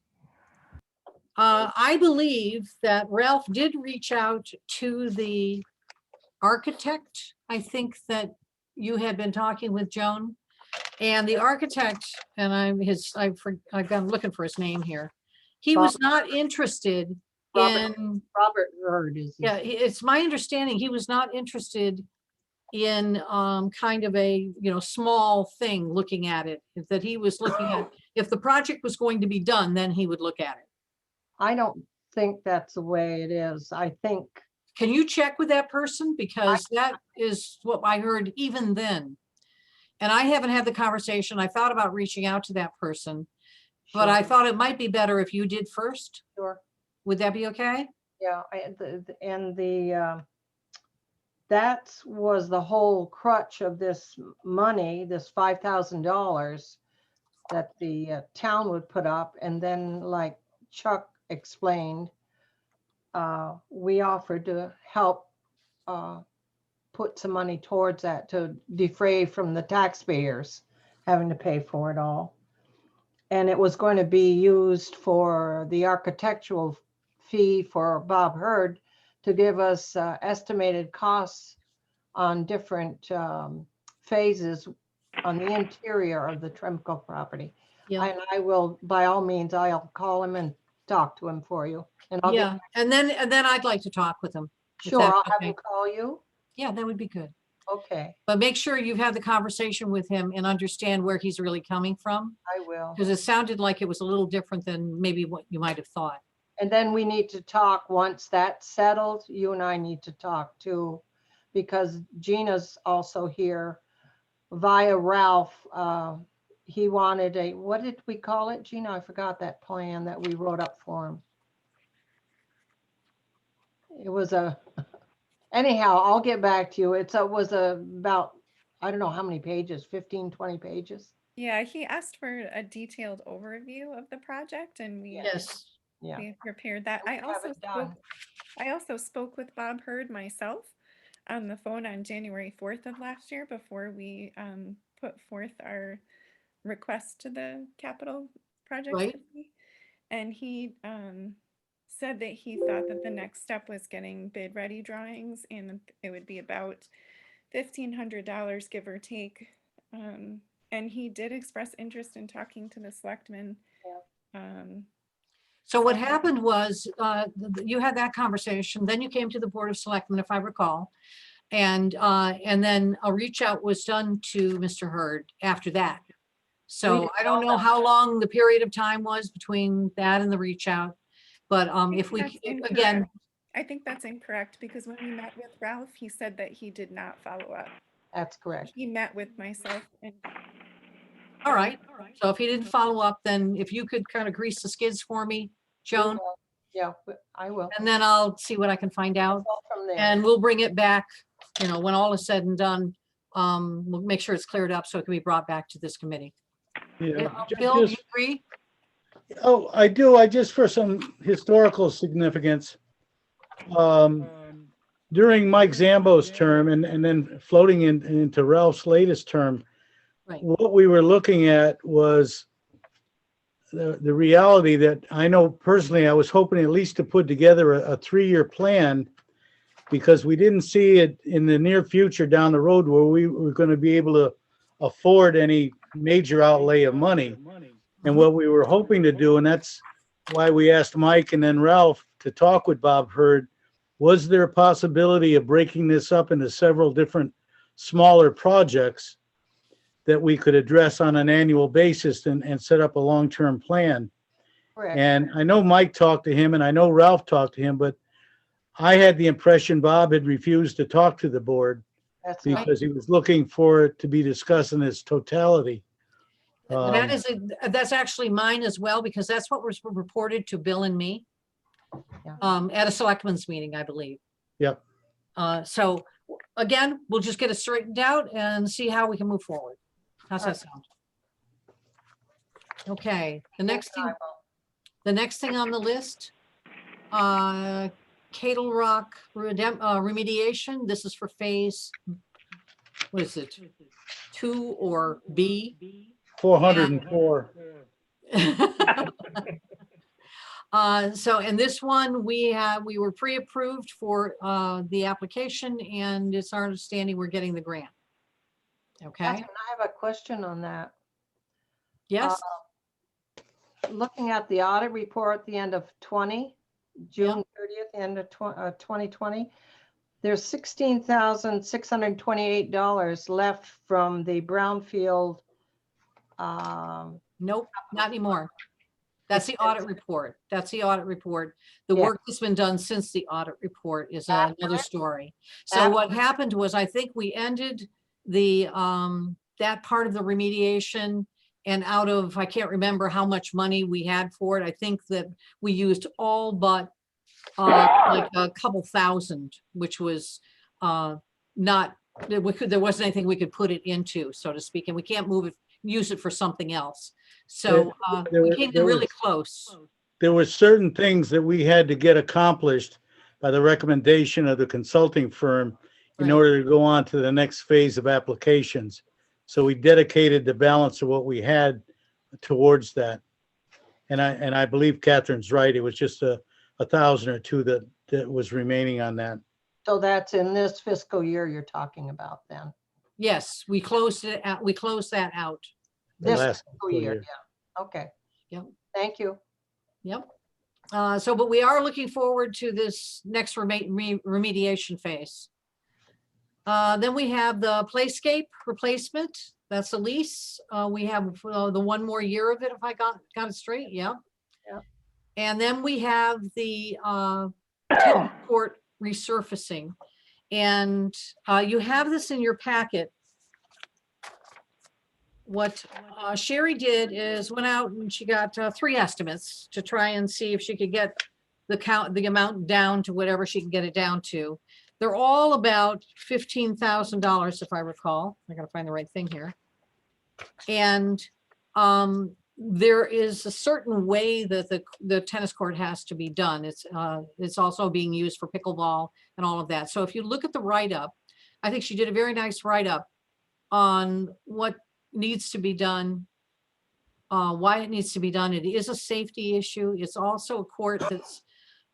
I believe that Ralph did reach out to the architect. I think that you had been talking with Joan. And the architect, and I'm looking for his name here. He was not interested in, Robert Hurd is. yeah, it's my understanding he was not interested in kind of a, small thing looking at it, that he was looking at, if the project was going to be done, then he would look at it. I don't think that's the way it is. I think, Can you check with that person? Because that is what I heard even then. And I haven't had the conversation. I thought about reaching out to that person, but I thought it might be better if you did first. sure, Would that be okay? yeah, that was the whole crutch of this money, this $5,000 that the town would put up. And then like Chuck explained, we offered to help put some money towards that to defray from the taxpayers having to pay for it all. And it was going to be used for the architectural fee for Bob Hurd to give us estimated costs on different phases on the interior of the Tremco property. Yeah. And I will, by all means, I'll call him and talk to him for you. And I'll get, Yeah, and then I'd like to talk with him. if sure, that's I'll have okay. him call you. Yeah, that would be good. Okay, But make sure you've had the conversation with him and understand where he's really coming from, I will. because it sounded like it was a little different than maybe what you might have thought. And then we need to talk, once that's settled, you and I need to talk too, because Gina's also here via Ralph. He wanted a, what did we call it, Gina? I forgot that plan that we wrote up for him. It was anyhow, I'll get back to you. Was about, I don't know how many pages, 15, 20 pages. Yeah, he asked for a detailed overview of the project and Yes. Yeah. we prepared that. And we have it done. I also spoke with Bob Hurd myself on the phone on January 4th of last year before we put forth our request to the capital project Right. committee. And he said that he thought that the next step was getting bid ready drawings, and it would be about $1,500 give or take. And he did express interest in talking to the selectmen. So what happened was, you had that conversation, then you came to the Board of Selectmen, if I recall. And then a reach out was done to Mr. Hurd after that. So didn't I don't know know that. how long the period of time was between that and the reach out. But if we, That's again, incorrect. I think that's incorrect because when we met with Ralph, he said that he did not follow up. That's correct. He met with myself and all right. So if he didn't follow up, then if you could kind of grease the skids for me, Joan, Yeah, I will. and then I'll see what I can find out. Go from there. And we'll bring it back, when all is said and done. We'll make sure it's cleared up so it can be brought back to this committee. Yeah, Bill, do you just- agree? Oh, I do. I just for some historical significance. During Mike Zambo's term and then floating into Ralph's latest term, Right. what we were looking at was the reality that I know personally, I was hoping at least to put together a 3-year plan, because we didn't see it in the near future down the road where we were going to be able to afford any major outlay of money. And what we were hoping to do, and that's why we asked Mike and then Ralph to talk with Bob Hurd, was there a possibility of breaking this up into several different smaller projects that we could address on an annual basis and set up a long-term plan? Correct. And I know Mike talked to him and I know Ralph talked to him, but I had the impression Bob had refused to talk to the board That's right. because he was looking for it to be discussed in its totality. That's actually mine as well, because that's what was reported to Bill and me. Yeah. At a selectmen's meeting, I believe. Yep. So again, we'll just get it straightened out and see how we can move forward. How's that sound? Okay, the next thing on the list, Cattle Rock remediation. This is for phase, what is it? 2 or B? 404. So in this one, we were pre-approved for the application, and it's our understanding we're getting the grant. Okay, Catherine, I have a question on that. yes, Looking at the audit report at the end of June 30th, end of 2020, there's $16,628 left from the brownfield. nope, not anymore. That's the audit report. That's the audit report. The Yeah. work that's been done since the audit report is another Accurate. story. So what happened was, I think we ended the, that part of the remediation, and out of, I can't remember how much money we had for it. I think that we used all but like a couple thousand, which was not, there wasn't anything we could put it into, so to speak, and we can't move it, use it for something else. So we came in really close. There were certain things that we had to get accomplished by the recommendation of the consulting firm in Right. order to go on to the next phase of applications. So we dedicated the balance of what we had towards that. And I believe Catherine's right. It was just a 1,000 or 2 that was remaining on that. So that's in this fiscal year you're talking about then? Yes, we closed it out. We closed that out. The This last fiscal year, yeah. Okay. Yep. Thank you. Yep. But we are looking forward to this next remediation phase. Then we have the playscape replacement. That's a lease. We have the 1 more year of it, if I got it straight. Yeah. Yep. And then we have the tennis court resurfacing. And you have this in your packet. What Sherry did is went out and she got 3 estimates to try and see if she could get the amount down to whatever she can get it down to. They're all about $15,000, if I recall. I gotta find the right thing here. And there is a certain way that the tennis court has to be done. It's also being used for pickleball and all of that. So if you look at the write-up, I think she did a very nice write-up on what needs to be done, why it needs to be done. It is a safety issue. It's also a court that's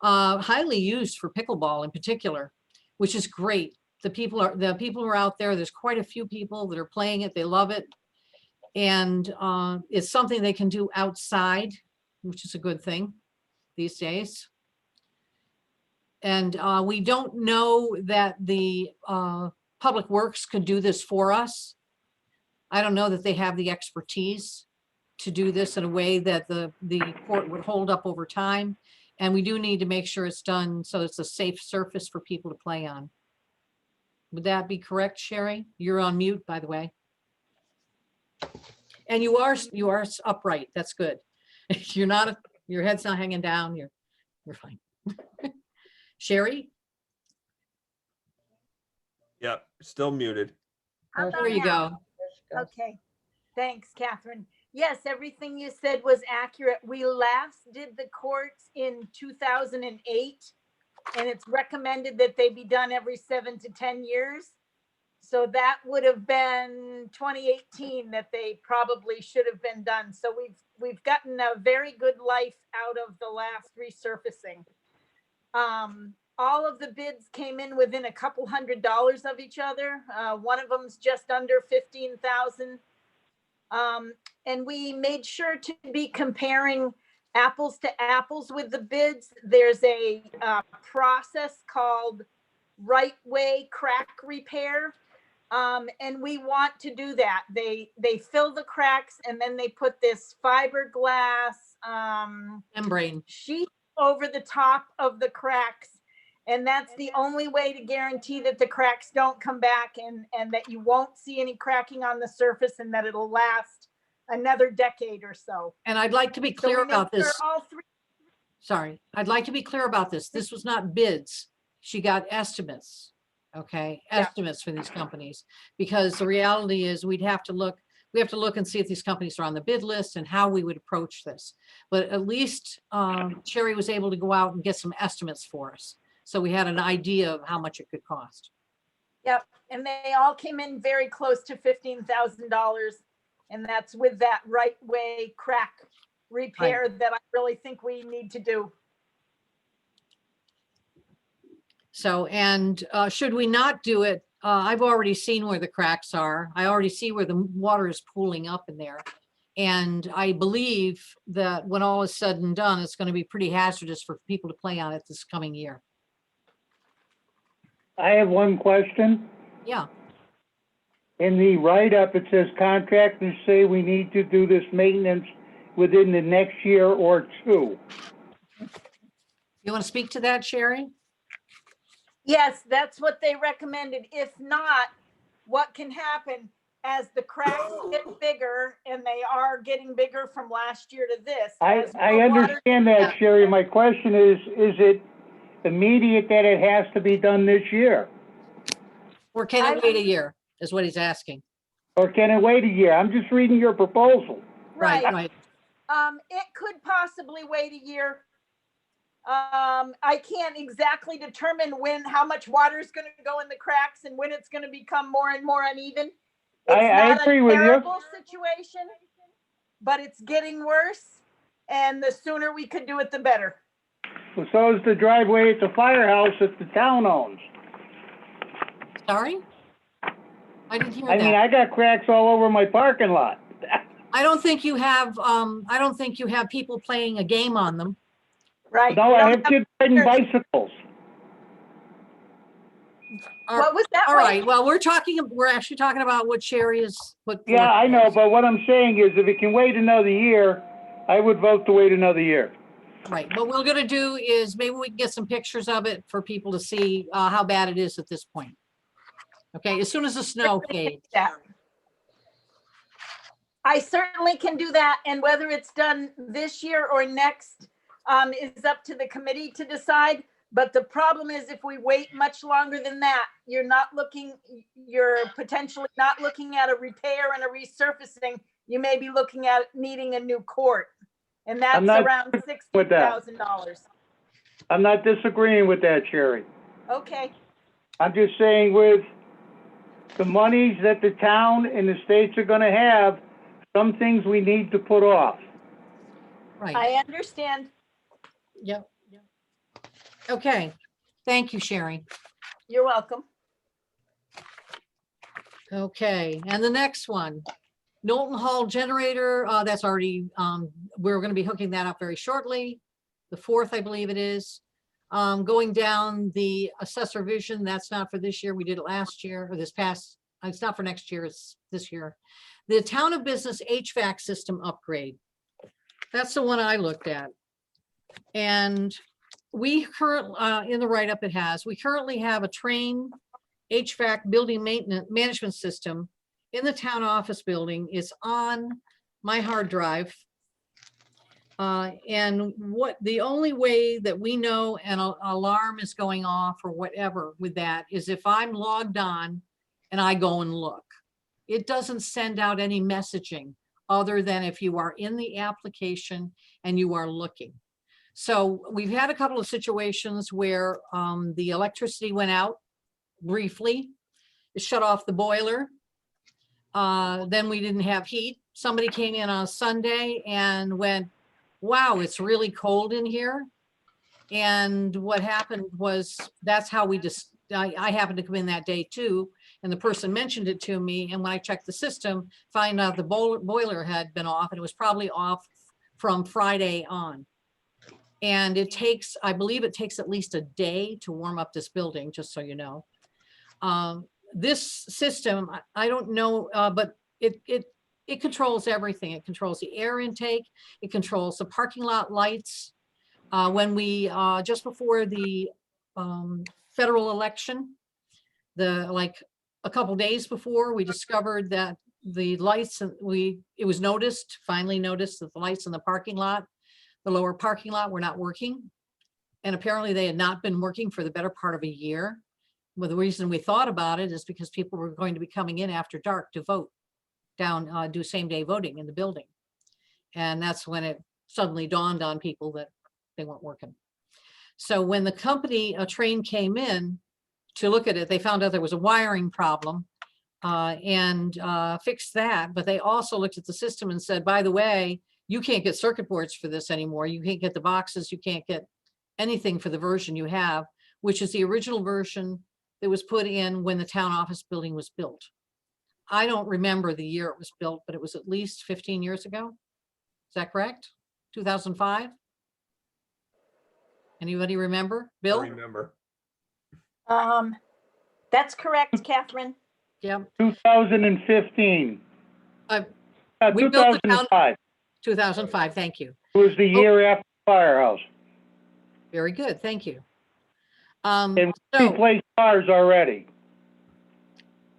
highly used for pickleball in particular, which is great. The people who are out there, there's quite a few people that are playing it. They love it. And it's something they can do outside, which is a good thing these days. And we don't know that the Public Works could do this for us. I don't know that they have the expertise to do this in a way that the court would hold up over time. And we do need to make sure it's done so it's a safe surface for people to play on. Would that be correct, Sherry? You're on mute, by the way. And you are upright. That's good. You're not, your head's not hanging down. You're fine. Sherry? Yep, still muted. How There about you now? go. Okay, thanks, Catherine. Yes, everything you said was accurate. We last did the courts in 2008, and it's recommended that they be done every 7 to 10 years. So that would have been 2018 that they probably should have been done. So we've gotten a very good life out of the last resurfacing. All of the bids came in within a couple $100s of each other. One of them's just under 15,000. And we made sure to be comparing apples to apples with the bids. There's a process called right way crack repair. And we want to do that. They fill the cracks and then they put this fiberglass Membrane sheet over the top of the cracks. And that's the only way to guarantee that the cracks don't come back and that you won't see any cracking on the surface and that it'll last another decade or so. And I'd like to be So we clear made about sure this. all three. Sorry, I'd like to be clear about this. This was not bids. She got estimates. Okay, Yeah. estimates for these companies, because the reality is we have to look and see if these companies are on the bid list and how we would approach this. But at least Sherry was able to go out and get some estimates for us. So we had an idea of how much it could cost. Yep, and they all came in very close to $15,000. And that's with that right way crack repair that I really think we need to do. So, and should we not do it, I've already seen where the cracks are. I already see where the water is pooling up in there. And I believe that when all is said and done, it's going to be pretty hazardous for people to play on it this coming year. I have one question. Yeah. In the write-up, it says contractors say we need to do this maintenance within the next year or 2. You want to speak to that, Sherry? Yes, that's what they recommended. If not, what can happen as the cracks get bigger, and they are getting bigger from last year to this. I as more water- understand that, Sherry. My question is it immediate that it has to be done this year? Or can it wait a year, is what he's asking. Or can it wait a year? I'm just reading your proposal. Right, Right. right. It could possibly wait a year. I can't exactly determine how much water is going to go in the cracks and when it's going to become more and more uneven. I agree with you. It's not a terrible situation, but it's getting worse. And the sooner we could do it, the better. Well, so is the driveway at the firehouse that the town owns. Sorry? I didn't hear I mean, that. I got cracks all over my parking lot. I don't think you have people playing a game on them. right? No, We I don't have have- kids riding bicycles. What was that? All Wayne? right, well, we're actually talking about what Sherry is put Yeah, forth I to know, us. but what I'm saying is if it can wait another year, I would vote to wait another year. Right, what we're gonna do is maybe we can get some pictures of it for people to see how bad it is at this point. Okay, as soon as the snow fades. Yeah. I certainly can do that, and whether it's done this year or next is up to the committee to decide. But the problem is if we wait much longer than that, you're potentially not looking at a repair and a resurfacing. You may be looking at needing a new court, and that's not around with that. $60,000. I'm not disagreeing with that, Sherry. Okay, I'm just saying with the monies that the town and the states are gonna have, some things we need to put off. Right, I understand. yep. Okay, thank you, Sherry. You're welcome. Okay, and the next one, Knowlton Hall generator, that's already, we're gonna be hooking that up very shortly. The 4th, I believe it is. Going down the assessor vision, that's not for this year. We did it last year or this past, it's not for next year, it's this year. The town of business HVAC system upgrade. That's the one I looked at. And we currently, in the write-up it has, we currently have a train HVAC building maintenance management system in the town office building. It's on my hard drive. And what the only way that we know an alarm is going off or whatever with that is if I'm logged on and I go and look. It doesn't send out any messaging other than if you are in the application and you are looking. So we've had a couple of situations where the electricity went out briefly. It shut off the boiler. Then we didn't have heat. Somebody came in on Sunday and went, wow, it's really cold in here. And what happened was that's how we just, I happened to come in that day too. And the person mentioned it to me. And when I checked the system, find out the boiler had been off and it was probably off from Friday on. And it takes, I believe it takes at least a day to warm up this building, just so you know. This system, I don't know, but it controls everything. It controls the air intake. It controls the parking lot lights. When we, just before the federal election, like a couple days before, we discovered that the lights, it was noticed, finally noticed that the lights in the parking lot, the lower parking lot were not working. And apparently they had not been working for the better part of a year. Well, the reason we thought about it is because people were going to be coming in after dark to vote down, do same day voting in the building. And that's when it suddenly dawned on people that they weren't working. So when the company, a train came in to look at it, they found out there was a wiring problem and fixed that. But they also looked at the system and said, by the way, you can't get circuit boards for this anymore. You can't get the boxes. You can't get anything for the version you have, which is the original version that was put in when the town office building was built. I don't remember the year it was built, but it was at least 15 years ago. Is that correct? 2005? Anybody remember? I Bill? remember. That's correct, Catherine. Yeah. 2015. We built the town- 2005. 2005, thank you. It was the year after the firehouse. Very good, thank you. And we So, replaced ours already.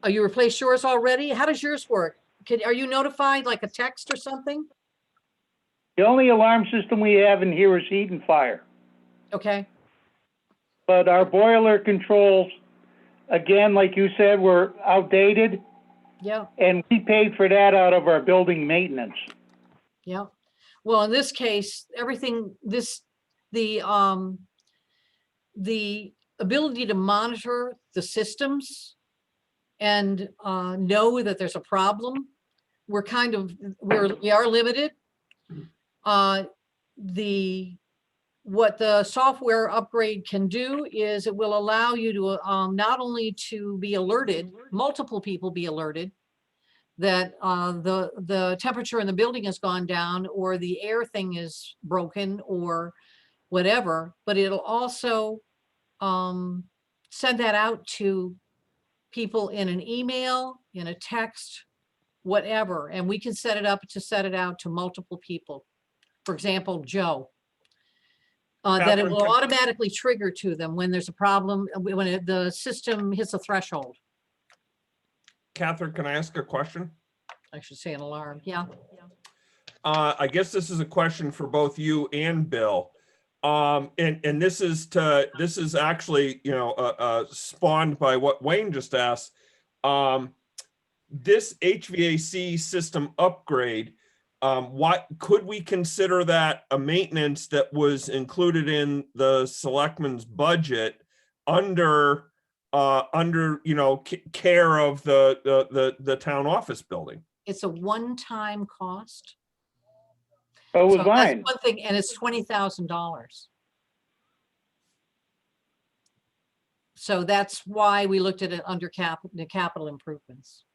oh, you replaced yours already? How does yours work? Are you notified like a text or something? The only alarm system we have in here is heat and fire. Okay, But our boiler controls, again, like you said, were outdated, yeah, and we paid for that out of our building maintenance. yeah. Well, in this case, everything, the ability to monitor the systems and know that there's a problem, we are limited. What the software upgrade can do is it will allow you to not only to be alerted, multiple people be alerted that the temperature in the building has gone down or the air thing is broken or whatever, but it'll also send that out to people in an email, in a text, whatever, and we can set it up to set it out to multiple people. For example, Joe. That it Catherine, will can- automatically trigger to them when there's a problem, when the system hits a threshold. Catherine, can I ask a question? I should say an alarm, yeah. I guess this is a question for both you and Bill. And this is actually, spawned by what Wayne just asked. This HVAC system upgrade, what could we consider that a maintenance that was included in the selectmen's budget under care of the town office building? It's a one-time cost. It was So that's mine. one thing, and it's $20,000. So that's why we looked at it under the capital improvements.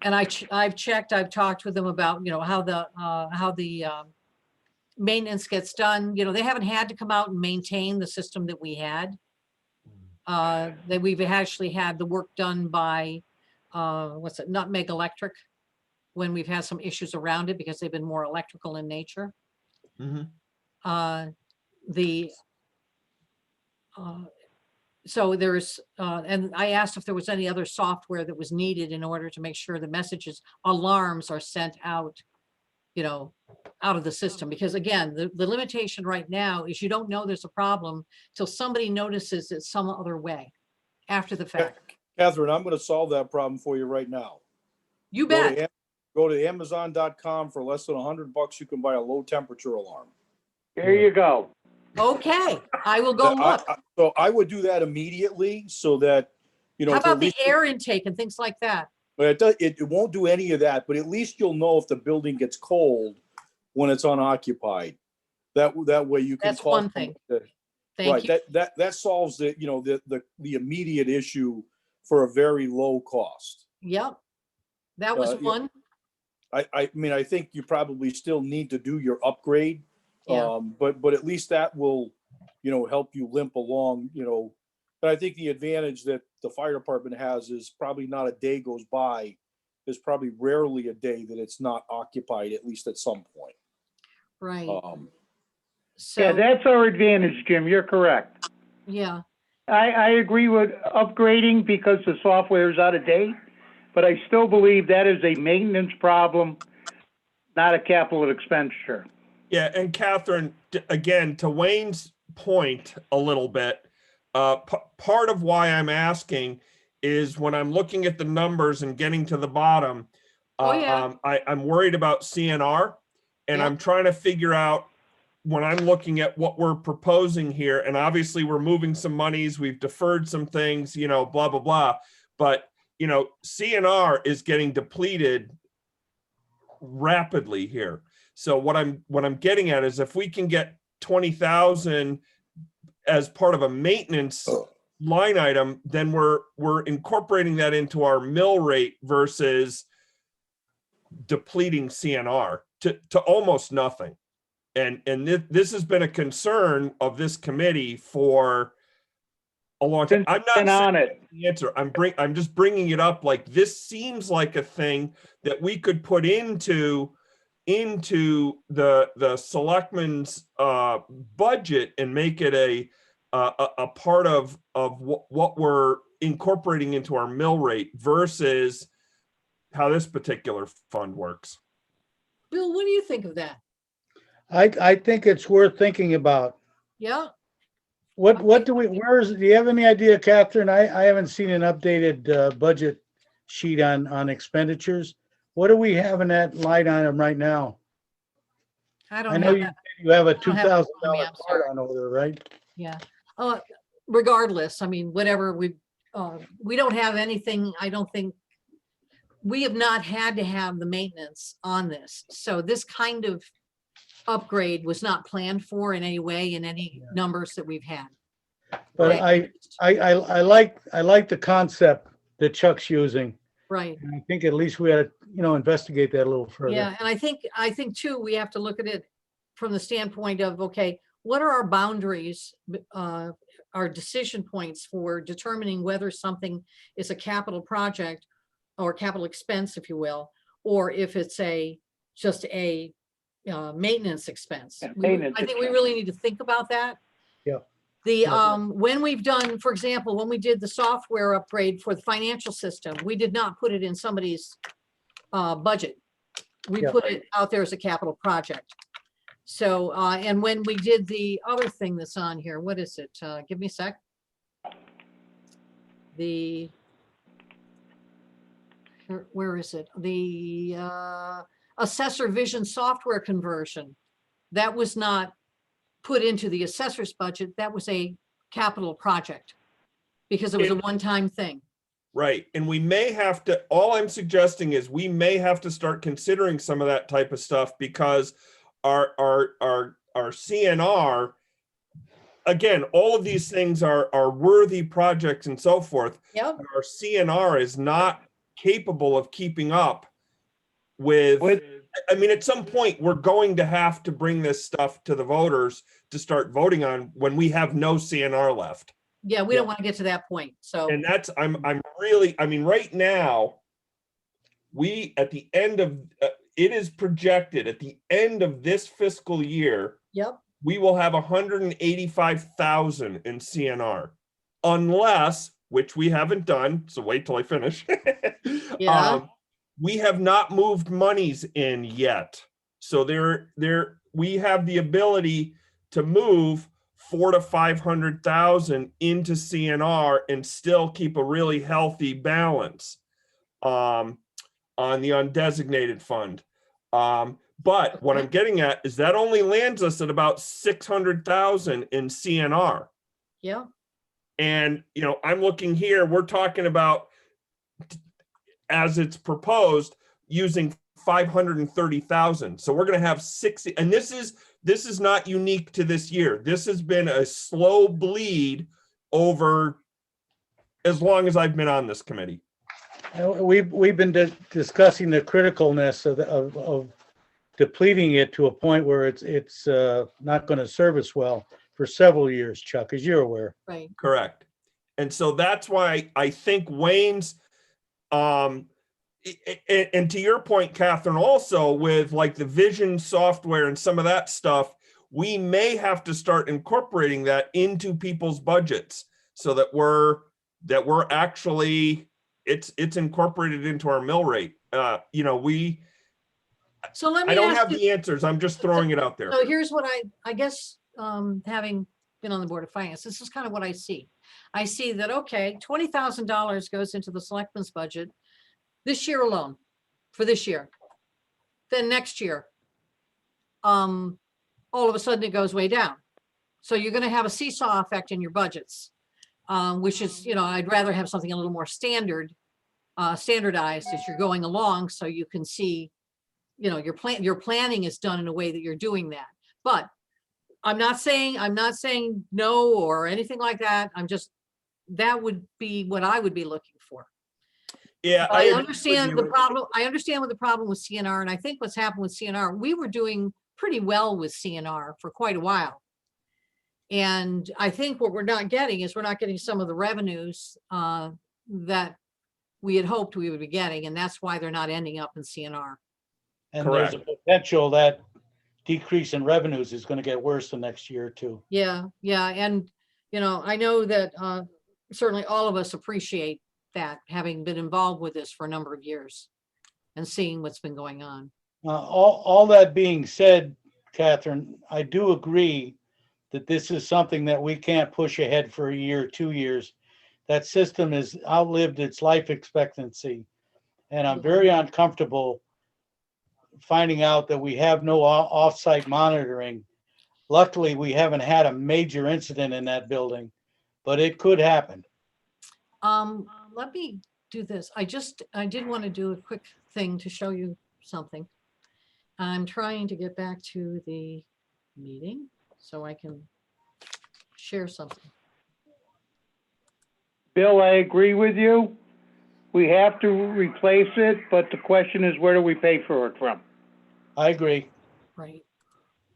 And I've checked, I've talked with them about, how the maintenance gets done. They haven't had to come out and maintain the system that we had. That we've actually had the work done by, Nutmeg Electric, when we've had some issues around it because they've been more electrical in nature. Mhm. So there's, and I asked if there was any other software that was needed in order to make sure the messages, alarms are sent out, out of the system. Because again, the limitation right now is you don't know there's a problem till somebody notices it some other way after the fact. Catherine, I'm gonna solve that problem for you right now. You Go to bet. Go to Amazon.com for less than $100. You can buy a low temperature alarm. There you go. Okay, I will go look. So I would do that immediately so that, How to at about the least- air intake and things like that? But it won't do any of that, but at least you'll know if the building gets cold when it's unoccupied. That way you can That's call. one thing. Thank Right, you. that solves the immediate issue for a very low cost. Yep. That was yeah. one. I mean, I think you probably still need to do your upgrade. Yeah. But at least that will, help you limp along, But I think the advantage that the fire department has is probably not a day goes by. There's probably rarely a day that it's not occupied, at least at some point. Right. Yeah, So, that's our advantage, Jim. You're correct. yeah, I agree with upgrading because the software is out of date, but I still believe that is a maintenance problem, not a capital expenditure. Yeah, and Catherine, again, to Wayne's point a little bit, part of why I'm asking is when I'm looking at the numbers and getting to the bottom, I'm worried about CNR, and Yeah. I'm trying to figure out when I'm looking at what we're proposing here, and obviously we're moving some monies, we've deferred some things, blah, blah, blah. But, CNR is getting depleted rapidly here. So what I'm getting at is if we can get 20,000 as part of a maintenance line item, then we're incorporating that into our mill rate versus depleting CNR to almost nothing. And this has been a concern of this committee for a long time. I'm not Been on saying it. the answer. I'm just bringing it up. Like, this seems like a thing that we could put into the selectmen's budget and make it a part of what we're incorporating into our mill rate versus how this particular fund works. Bill, what do you think of that? I think it's worth thinking about. Yeah, What do you have any idea, Catherine? I haven't seen an updated budget sheet on expenditures. What do we have in that line item right now? I I don't know have you that. you have a don't have it in front of me, $2,000 I'm sorry. part on over there, right? Yeah. Regardless, I mean, whatever we don't have anything, I don't think, we have not had to have the maintenance on this. So this kind of upgrade was not planned for in any way in any numbers that we've had. But Right. I like the concept that Chuck's using. Right. And I think at least we ought to, investigate that a little further. Yeah, and I think too, we have to look at it from the standpoint of, okay, what are our boundaries, our decision points for determining whether something is a capital project or capital expense, if you will, or if it's just a maintenance expense. Yeah, We- maintenance I think we expense. really need to think about that. Yeah. The, when we've done, for example, when we did the software upgrade for the financial system, we did not put it in somebody's budget. We Yeah. put it out there as a capital project. So, and when we did the other thing that's on here, what is it? Give me a sec. The, where is it? The assessor vision software conversion. That was not put into the assessor's budget. That was a capital project because it was a one-time thing. Right. And we may have to, all I'm suggesting is we may have to start considering some of that type of stuff because our CNR, again, all of these things are worthy projects and so forth. Yep. Our CNR is not capable of keeping up with, I mean, at some point, we're going to have to bring this stuff to the voters to start voting on when we have no CNR left. Yeah, we don't want to get to that point. So, And that's, I'm really, I mean, right now, we, at the end of, it is projected at the end of this fiscal year, yep. we will have 185,000 in CNR. Unless, which we haven't done, so wait till I finish. Yeah. We have not moved monies in yet. So we have the ability to move 400,000 to 500,000 into CNR and still keep a really healthy balance on the undesignated fund. But what I'm getting at is that only lands us at about 600,000 in CNR. Yeah. And, you know, I'm looking here, we're talking about, as it's proposed, using 530,000. So we're going to have 60, and this is not unique to this year. This has been a slow bleed over as long as I've been on this committee. We've been discussing the criticalness of depleting it to a point where it's not going to serve us well for several years, Chuck, as you're aware. Right. Correct. And so that's why I think Wayne's, and to your point, Catherine, also with like the vision software and some of that stuff, we may have to start incorporating that into people's budgets so that we're actually, it's incorporated into our mill rate. You know, So let me I don't ask have you, the answers. I'm just throwing it out there. so here's what I guess, having been on the Board of Finance, this is kind of what I see. I see that, okay, $20,000 goes into the selectmen's budget this year alone, for this year. Then next year, all of a sudden it goes way down. So you're going to have a seesaw effect in your budgets, which is, you know, I'd rather have something a little more standardized as you're going along, so you can see, you know, your planning is done in a way that you're doing that. But I'm not saying no or anything like that. I'm just, that would be what I would be looking for. Yeah, I agree understand with the you. problem. I understand what the problem with CNR, and I think what's happened with CNR, we were doing pretty well with CNR for quite a while. And I think what we're not getting is we're not getting some of the revenues that we had hoped we would be getting, and that's why they're not ending up in CNR. And there's a potential that decrease in revenues is going to get worse the next year or two. Yeah, yeah, and you know, I know that certainly all of us appreciate that, having been involved with this for a number of years and seeing what's been going on. All that being said, Catherine, I do agree that this is something that we can't push ahead for a year, 2 years. That system has outlived its life expectancy. And I'm very uncomfortable finding out that we have no off-site monitoring. Luckily, we haven't had a major incident in that building, but it could happen. Let me do this. I did want to do a quick thing to show you something. I'm trying to get back to the meeting so I can share something. Bill, I agree with you. We have to replace it, but the question is, where do we pay for it from? I agree. Right.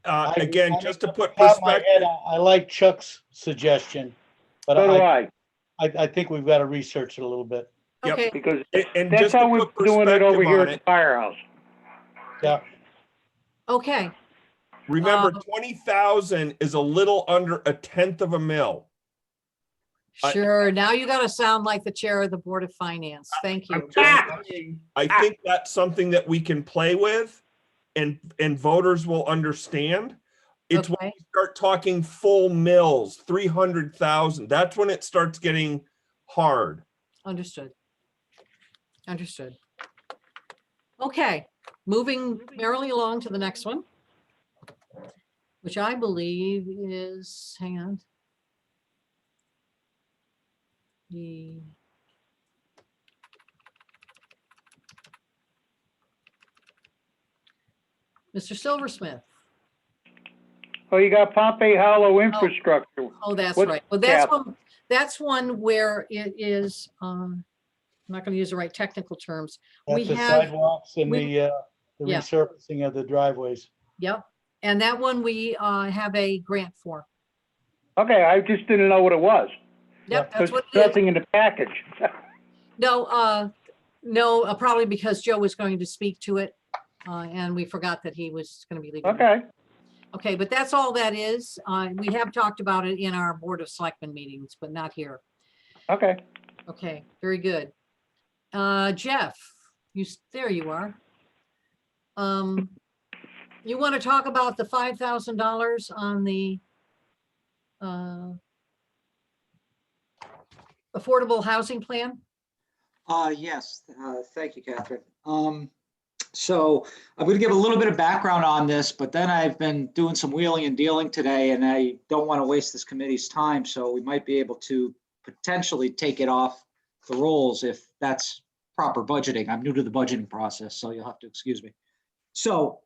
Again, I- just to put top of my head, perspective, I like Chuck's suggestion, but So do I I, think we've got to research it a little bit. Yep. Okay, because and that's just to how we're put doing it over perspective here on at the it, firehouse. Yeah. okay. remember 20,000 is a little under a tenth of a mil. Sure, now you gotta sound like the chair of the Board of Finance. Thank you. I think that's something that we can play with and voters will understand. It's when Okay, we start talking full mills, 300,000, that's when it starts getting hard. understood. Understood. Okay, moving merrily along to the next one, which I believe is, hang on. The Mr. Silversmith. Oh, you got Pompey Hollow infrastructure. Oh, that's What's right. Well, that's one where it is, I'm not gonna use the right technical terms. We That's the have, sidewalks and we- the yeah. resurfacing of the driveways. yep, and that one we have a grant for. Okay, I just didn't know what it was. Yep, There's that's what it is. nothing in the package. No, probably because Joe was going to speak to it, and we forgot that he was gonna be leaving. Okay, Okay, but that's all that is. We have talked about it in our Board of Selectmen meetings, but not here. okay. Okay, very good. Jeff, there you are. You want to talk about the $5,000 on the affordable housing plan? Yes, thank you, Catherine. So I'm going to give a little bit of background on this, but then I've been doing some wheeling and dealing today, and I don't want to waste this committee's time, so we might be able to potentially take it off the rolls if that's proper budgeting. I'm new to the budgeting process, so you'll have to excuse me. So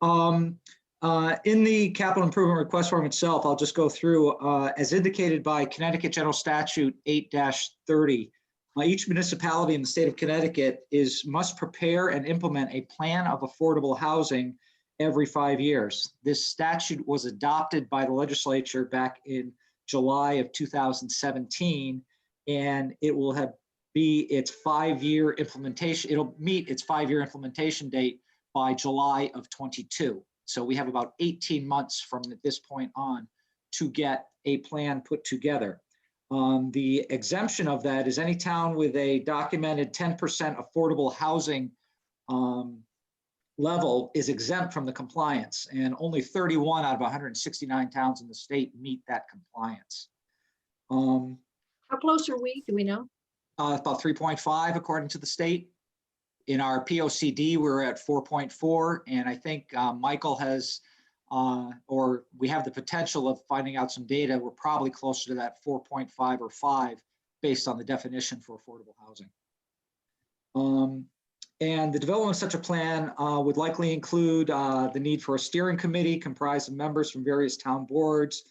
in the capital improvement request form itself, I'll just go through, as indicated by Connecticut General Statute 8-30, each municipality in the state of Connecticut must prepare and implement a plan of affordable housing every 5 years. This statute was adopted by the legislature back in July of 2017, and it will be its 5-year implementation. It'll meet its 5-year implementation date by July of 22. So we have about 18 months from this point on to get a plan put together. The exemption of that is any town with a documented 10% affordable housing level is exempt from the compliance, and only 31 out of 169 towns in the state meet that compliance. How close are we? Do we know? About 3.5 according to the state. In our POCD, we're at 4.4, and I think Michael has or we have the potential of finding out some data. We're probably closer to that 4.5 or 5 based on the definition for affordable housing. And the development of such a plan would likely include the need for a steering committee comprised of members from various town boards,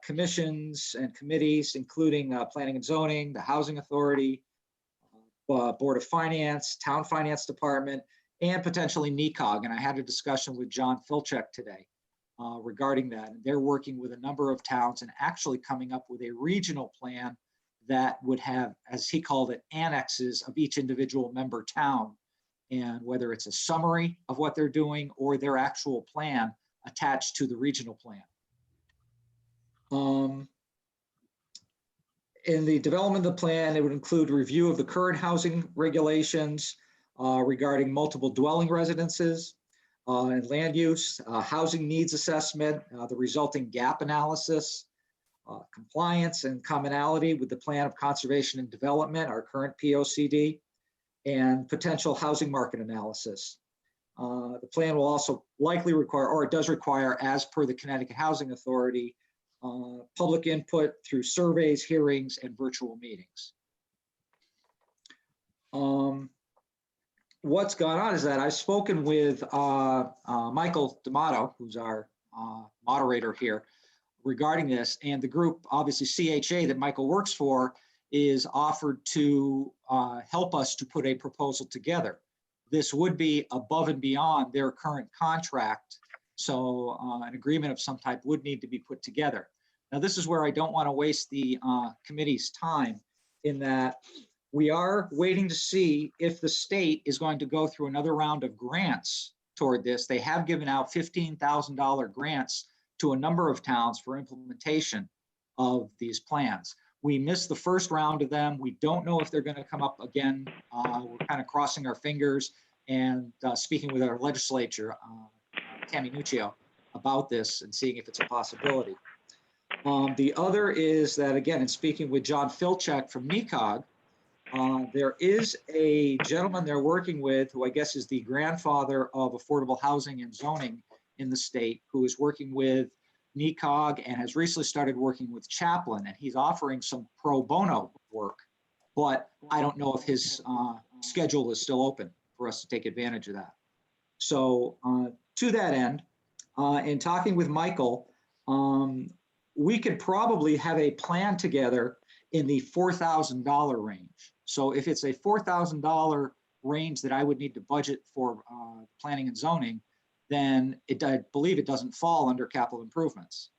commissions and committees, including planning and zoning, the housing authority, Board of Finance, Town Finance Department, and potentially NECOG. And I had a discussion with John Filchek today regarding that. And they're working with a number of towns and actually coming up with a regional plan that would have, as he called it, annexes of each individual member town. And whether it's a summary of what they're doing or their actual plan attached to the regional plan. In the development of the plan, it would include review of the current housing regulations regarding multiple dwelling residences and land use, housing needs assessment, the resulting gap analysis, compliance and commonality with the plan of conservation and development, our current POCD, and potential housing market analysis. The plan will also likely require, or it does require, as per the Connecticut Housing Authority, public input through surveys, hearings, and virtual meetings. What's gone on is that I've spoken with Michael D'Amato, who's our moderator here, regarding this, and the group, obviously CHA, that Michael works for, is offered to help us to put a proposal together. This would be above and beyond their current contract So an agreement of some type would need to be put together. Now, this is where I don't want to waste the committee's time, in that we are waiting to see if the state is going to go through another round of grants toward this. They have given out $15,000 grants to a number of towns for implementation of these plans. We missed the first round of them. We don't know if they're going to come up again. We're kind of crossing our fingers and speaking with our legislature, Tammy Nuccio, about this and seeing if it's a possibility. The other is that, again, in speaking with John Filchek from NECOG, there is a gentleman they're working with who I guess is the grandfather of affordable housing and zoning in the state, who is working with NECOG and has recently started working with Chaplin, and he's offering some pro bono work, but I don't know if his schedule is still open for us to take advantage of that. So to that end, in talking with Michael, we could probably have a plan together in the $4,000 range. So if it's a $4,000 range that I would need to budget for planning and zoning, then I believe it doesn't fall under capital improvements.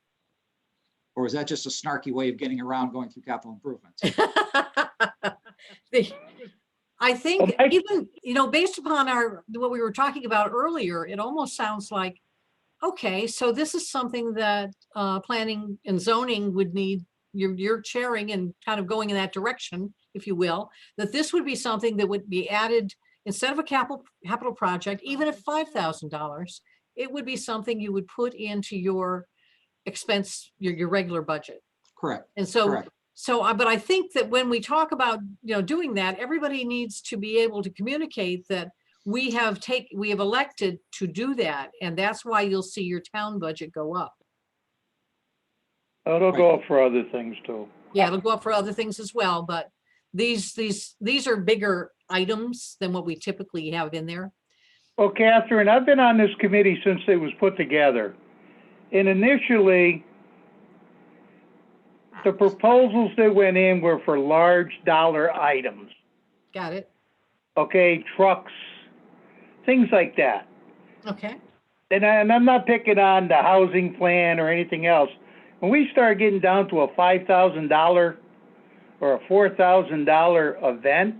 Or is that just a snarky way of getting around going through capital improvements? I think even, based upon what we were talking about earlier, it almost sounds like, okay, so this is something that planning and zoning would need, you're chairing and kind of going in that direction, if you will, that this would be something that would be added instead of a capital project, even if $5,000, it would be something you would put into your expense, your regular budget. Correct. And so, Correct. but I think that when we talk about, doing that, everybody needs to be able to communicate that we have elected to do that. And that's why you'll see your town budget go up. It'll go up for other things too. Yeah, it'll go up for other things as well, but these are bigger items than what we typically have in there. Well, Catherine, I've been on this committee since it was put together. And initially, the proposals that went in were for large dollar items. Got it. Okay, trucks, things like that. Okay. And I'm not picking on the housing plan or anything else. When we start getting down to a $5,000 or a $4,000 event,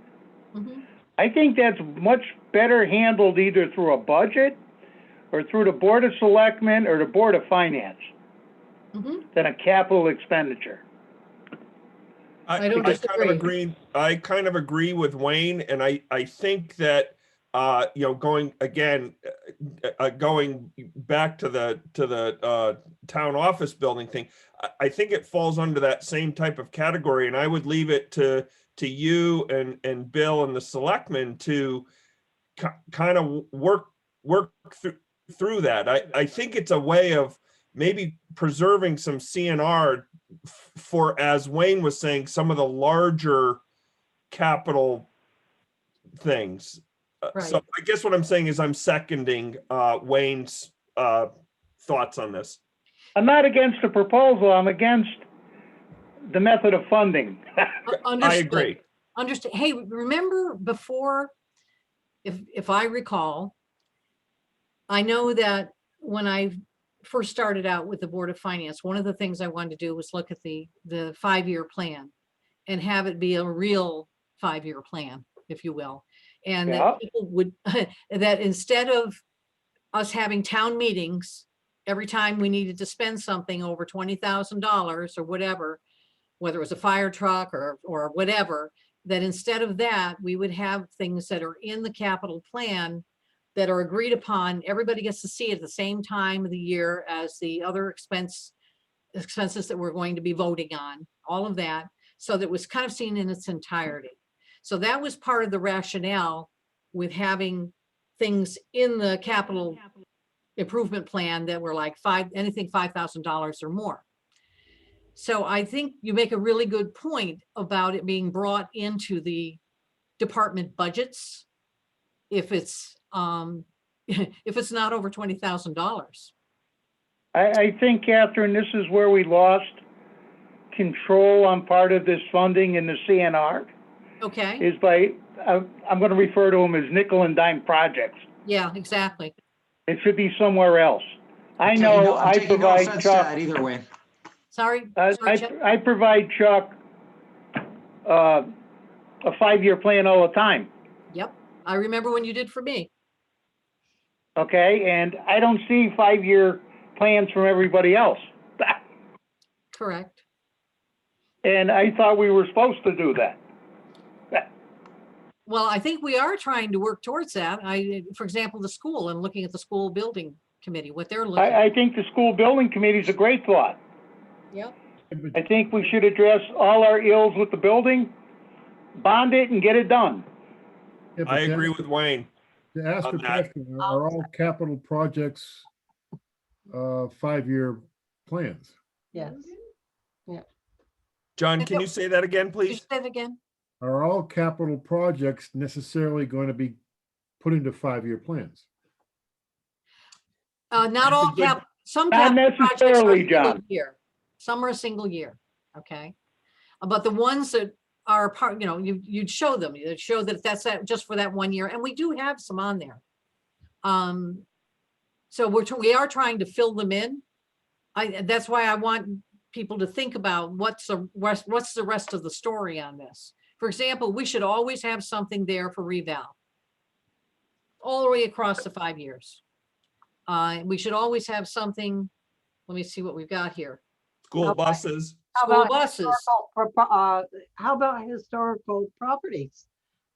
Mm-hmm. I think that's much better handled either through a budget or through the Board of Selectmen or the Board of Finance Mm-hmm. than a capital expenditure. I don't disagree. I kind of agree with Wayne, and I think that going back to the town office building thing, I think it falls under that same type of category, and I would leave it to you and Bill and the selectmen to kind of work through that. I think it's a way of maybe preserving some CNR for, as Wayne was saying, some of the larger capital things. Right. So I guess what I'm saying is I'm seconding Wayne's thoughts on this. I'm not against the proposal, I'm against the method of funding. I agree. Understand. Hey, remember before, if I recall, I know that when I first started out with the Board of Finance, one of the things I wanted to do was look at the 5-year plan and have it be a real 5-year plan, if you will. And that people would, that instead of us having town meetings every time we needed to spend something over $20,000 or whatever, whether it was a fire truck or whatever, that instead of that, we would have things that are in the capital plan that are agreed upon. Everybody gets to see it at the same time of the year as the other expenses that we're going to be voting on, all of that. So that was kind of seen in its entirety. So that was part of the rationale with having things in the capital improvement plan that were like anything $5,000 or more. So I think you make a really good point about it being brought into the department budgets if it's not over $20,000. I think, Catherine, this is where we lost control on part of this funding in the CNR. Okay. Is by, I'm going to refer to them as nickel and dime projects. Yeah, exactly. It should be somewhere else. I Taking know no- I'm I taking no provide offense to Chuck, that either way. Sorry, sorry, Chip. I provide Chuck, a 5-year plan all the time, Yep, I remember when you did for me. okay? And I don't see 5-year plans from everybody else. Correct. And I thought we were supposed to do that. Well, I think we are trying to work towards that. For example, the school and looking at the school building committee, what they're looking. I think the school building committee is a great thought. Yep. I think we should address all our ills with the building, bond it and get it done. Yeah, but I to agree ask- with Wayne. To ask a on that. question, are all capital projects 5-year plans? Yes. John, can you say that again, Could you please? say it again? Are all capital projects necessarily going to be put into 5-year plans? Not That's a all good- some Not capital projects are necessarily, single John. year. Some are a single year, okay? But the ones that are part, you'd show them, you'd show that that's just for that 1 year, and we do have some on there. So we are trying to fill them in. That's why I want people to think about what's the rest of the story on this. For example, we should always have something there for reval. All the way across the 5 years. We should always have something, let me see what we've got here. School buses. How School about buses. how about historical properties?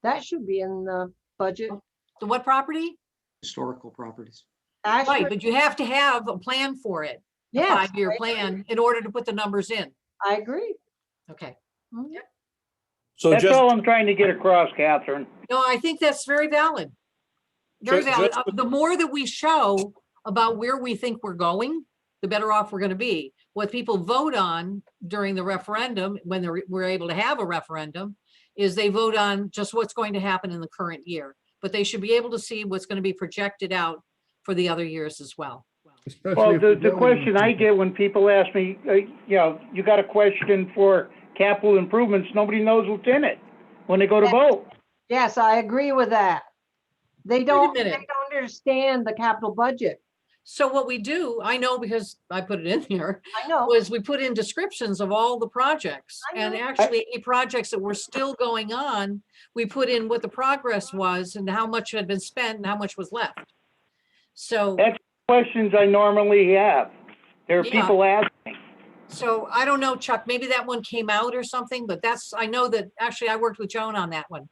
That should be in the budget. The what property? Historical properties. Right, Ashford, but you have to have a plan for it, a yes, 5-year I agree. plan, in order to put the numbers in. I agree. Okay. So That's just, all I'm trying to get across, Catherine. No, I think that's very valid. Very Ju- valid. just- The more that we show about where we think we're going, the better off we're gonna be. What people vote on during the referendum, when we're able to have a referendum, is they vote on just what's going to happen in the current year. But they should be able to see what's gonna be projected out for the other years as well. Especially Well, if the building question I is- get when people ask me, you got a question for capital improvements, nobody knows what's in it when they go to vote. Yes, I agree with that. They don't minute. understand the capital budget. So what we do, I know because I put it in here, I know. was we put in descriptions of all the projects. I And know. actually, any projects that were still going on, we put in what the progress was and how much had been spent and how much was left. So, That's questions I normally have. There are Yeah. people asking. so I don't know, Chuck, maybe that one came out or something, but I know that actually I worked with Joan on that one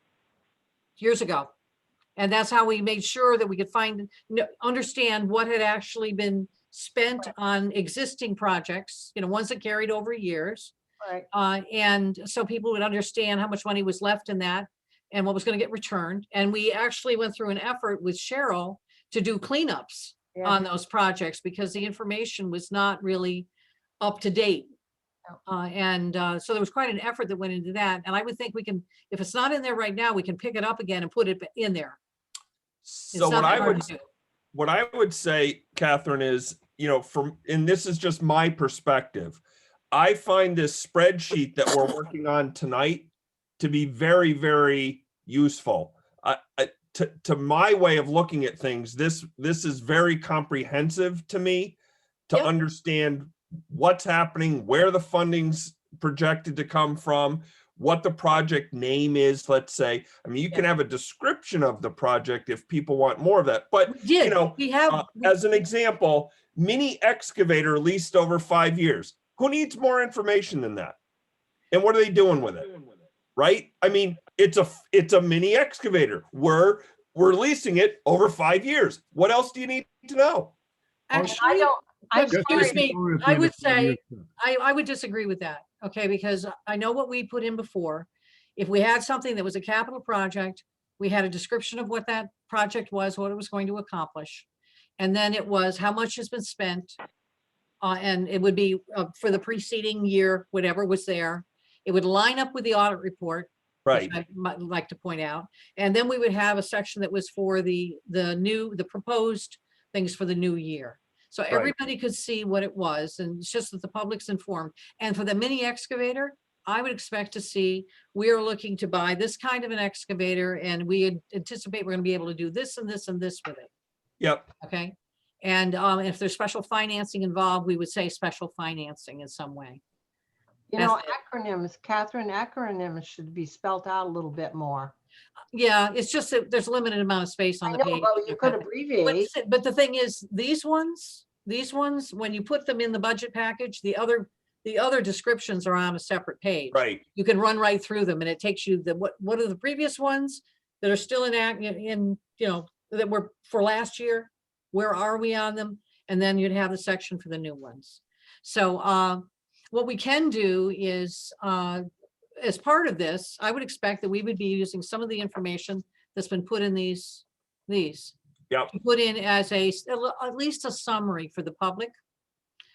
years ago. And that's how we made sure that we could understand what had actually been spent on existing projects, ones that carried over years. Right. And so people would understand how much money was left in that and what was going to get returned. And we actually went through an effort with Cheryl to do cleanups Yeah. on those projects because the information was not really up to date. So there was quite an effort that went into that. And I would think we can, if it's not in there right now, we can pick it up again and put it in there. It's So not what that I hard would to do. what I would say, Catherine, is, and this is just my perspective, I find this spreadsheet that we're working on tonight to be very, very useful. To my way of looking at things, this is very comprehensive to me to Yep. understand what's happening, where the funding's projected to come from, what the project name is, let's say. I mean, you can have a description of the project if people want more of that, but We did. We have, as an example, mini excavator leased over 5 years. Who needs more information than that? And what are they doing with it? Right? I mean, it's a mini excavator. We're leasing it over 5 years. What else do you need to know? actually, I'm Just excuse to me, keep going at the I end of would 5 say, years. I would disagree with that, okay, because I know what we put in before. If we had something that was a capital project, we had a description of what that project was, what it was going to accomplish. And then it was how much has been spent. And it would be for the preceding year, whatever was there. It would line up with the audit report. Right. Which I might like to point out. And then we would have a section that was for the proposed things for the new year. So Right. everybody could see what it was, and it's just that the public's informed. And for the mini excavator, I would expect to see, we are looking to buy this kind of an excavator, and we anticipate we're gonna be able to do this and this and this with it, Yep. okay? And if there's special financing involved, we would say special financing in some way. You know, That's acronyms, Catherine, acronyms should be spelled out a little bit more. Yeah, it's just that there's a limited amount of space on I the know, page. but you could But abbreviate. but the thing is, these ones, when you put them in the budget package, the other descriptions are on a separate page. Right. You can run right through them and it takes you what are the previous ones that are still in, that were for last year? Where are we on them? And then you'd have the section for the new ones. So what we can do is, as part of this, I would expect that we would be using some of the information that's been put in these. Yep. To put in as at least a summary for the public,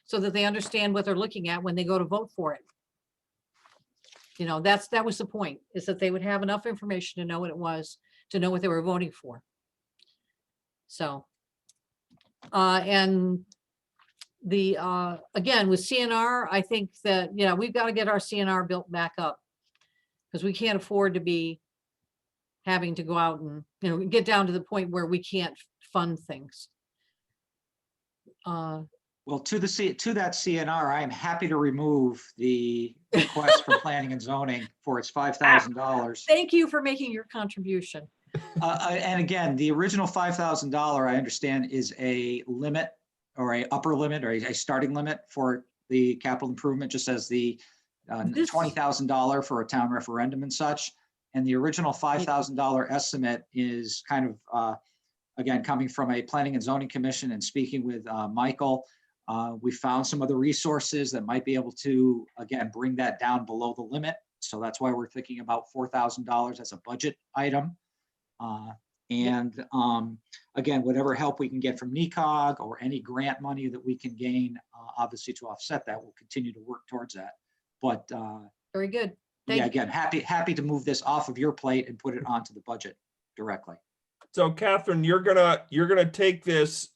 so that they understand what they're looking at when they go to vote for it. That was the point, is that they would have enough information to know what it was, to know what they were voting for. So, and again, with CNR, I think that, we've got to get our CNR built back up, because we can't afford to be having to go out and, get down to the point where we can't fund things. Well, to that CNR, I am happy to remove the request from planning and zoning for its $5,000. Thank you for making your contribution. And again, the original $5,000, I understand, is a limit or a upper limit or a starting limit for the capital improvement, just as the $20,000 for a town referendum and such. And the original $5,000 estimate is kind of, again, coming from a planning and zoning commission and speaking with Michael. We found some other resources that might be able to, again, bring that down below the limit. So that's why we're thinking about $4,000 as a budget item. Again, whatever help we can get from NECOG or any grant money that we can gain, obviously to offset that, we'll continue to work towards that. But Very good. again, happy to move this off of your plate and put it onto the budget directly. So Catherine, you're gonna take this,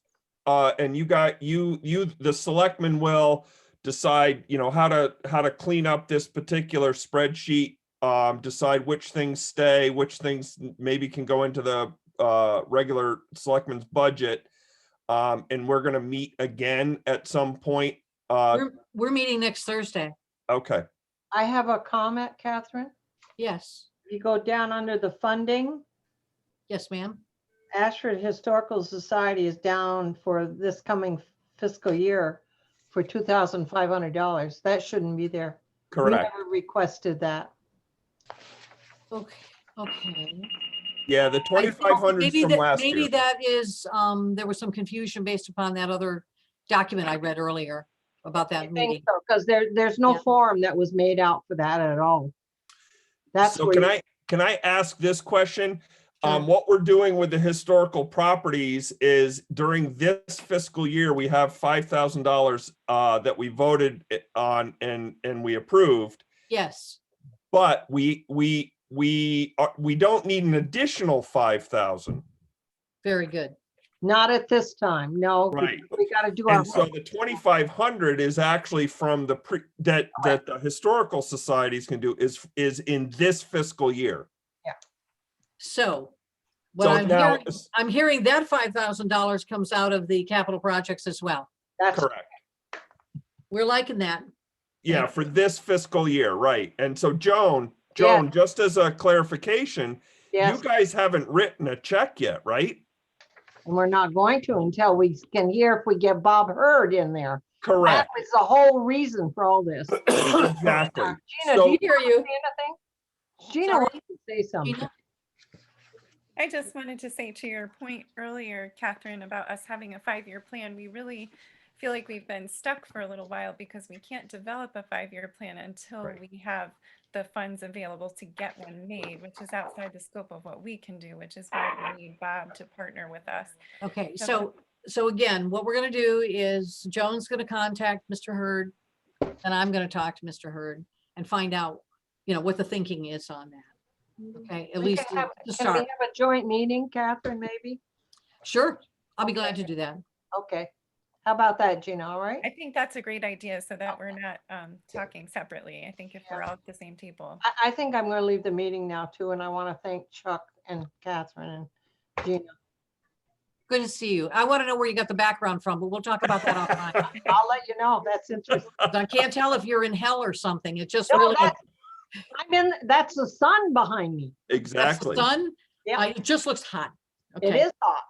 and the selectmen will decide, how to clean up this particular spreadsheet, decide which things stay, which things maybe can go into the regular selectmen's budget. And we're gonna meet again at some point. We're meeting next Thursday. Okay. I have a comment, Catherine. Yes. You go down under the funding, Yes, ma'am. Ashford Historical Society is down for this coming fiscal year for $2,500. That shouldn't be there. We Correct. never requested that. Okay. Yeah, the 2,500 from last Maybe year. that is, there was some confusion based upon that other document I read earlier about that I think meeting. so, because there's no Yeah. form that was made out for that at all. That's So where can I ask this question? Sure. What we're doing with the historical properties is during this fiscal year, we have $5,000 that we voted on and we approved, Yes. but we don't need an additional 5,000. Very good. not at this time, no. Right. because we got to do our. And so the 2,500 is actually from the that the historical societies can do is in this fiscal year. So what So I'm now, hearing, I'm hearing that $5,000 comes out of the capital projects as well. That's correct. We're liking that. Yeah, for this fiscal year, right. And so Joan, Yes. just as a clarification, yes, you guys haven't written a check yet, right? and we're not going to until we can hear if we get Bob Hurd in there. That Correct. was the whole reason for all this. Exactly. Gina, So- do you Hear you. say anything? Gina Sorry? wants to say something. Gina? I just wanted to say to your point earlier, Catherine, about us having a 5-year plan, we really feel like we've been stuck for a little while because we can't develop a 5-year plan until we have the funds available to get one made, which is outside the scope of what we can do, which is why we need Bob to partner with us. Okay, So- so again, what we're gonna do is Joan's gonna contact Mr. Hurd, and I'm gonna talk to Mr. Hurd and find out, what the thinking is on that. Okay, at We least can have- to Can we start. have a joint meeting, Catherine, maybe? Sure, I'll be glad to do that. Okay. How about that, Gina, all right? I think that's a great idea so that we're not talking separately. I think if we're all at the same table. I think I'm going to leave the meeting now too, and I want to thank Chuck and Catherine and Gina. Good to see you. I want to know where you got the background from, but we'll talk about that offline. I'll let you know. That's interesting. I can't tell if you're in hell or something. It just No, really, I'm in, that's the sun behind me. that's the Exactly. sun. Yeah. It just looks hot. It Okay. is hot.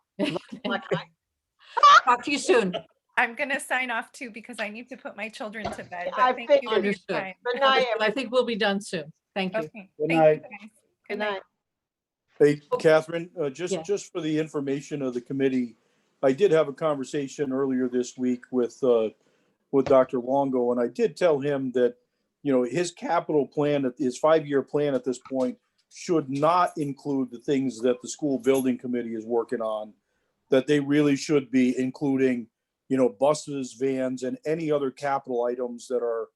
Like, Talk to you soon. I'm gonna sign off too because I need to put my children to bed. but I thank you for your Understood. time. Good night, I think we'll be done soon. Thank you. Okay. Good thank you, night. guys. Good night. Hey, Catherine, Yeah. just for the information of the committee, I did have a conversation earlier this week with Dr. Longo, and I did tell him that, you know, his capital plan, his 5-year plan at this point should not include the things that the school building committee is working on, that they really should be including, you know, buses, vans, and any other capital items that are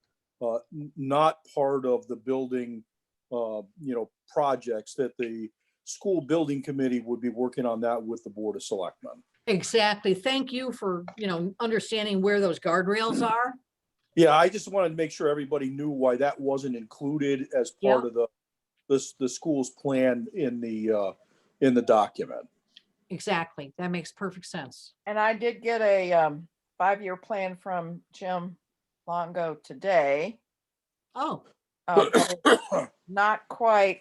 not part of the building, you know, projects, that the school building committee would be working on that with the Board of Selectmen. Exactly. Thank you for, you know, understanding where those guardrails are. Yeah, I just wanted to make sure everybody knew why that wasn't included as part of the school's plan in the document. Exactly. That makes perfect sense. And I did get a 5-year plan from Jim Longo today. Oh, But it's not quite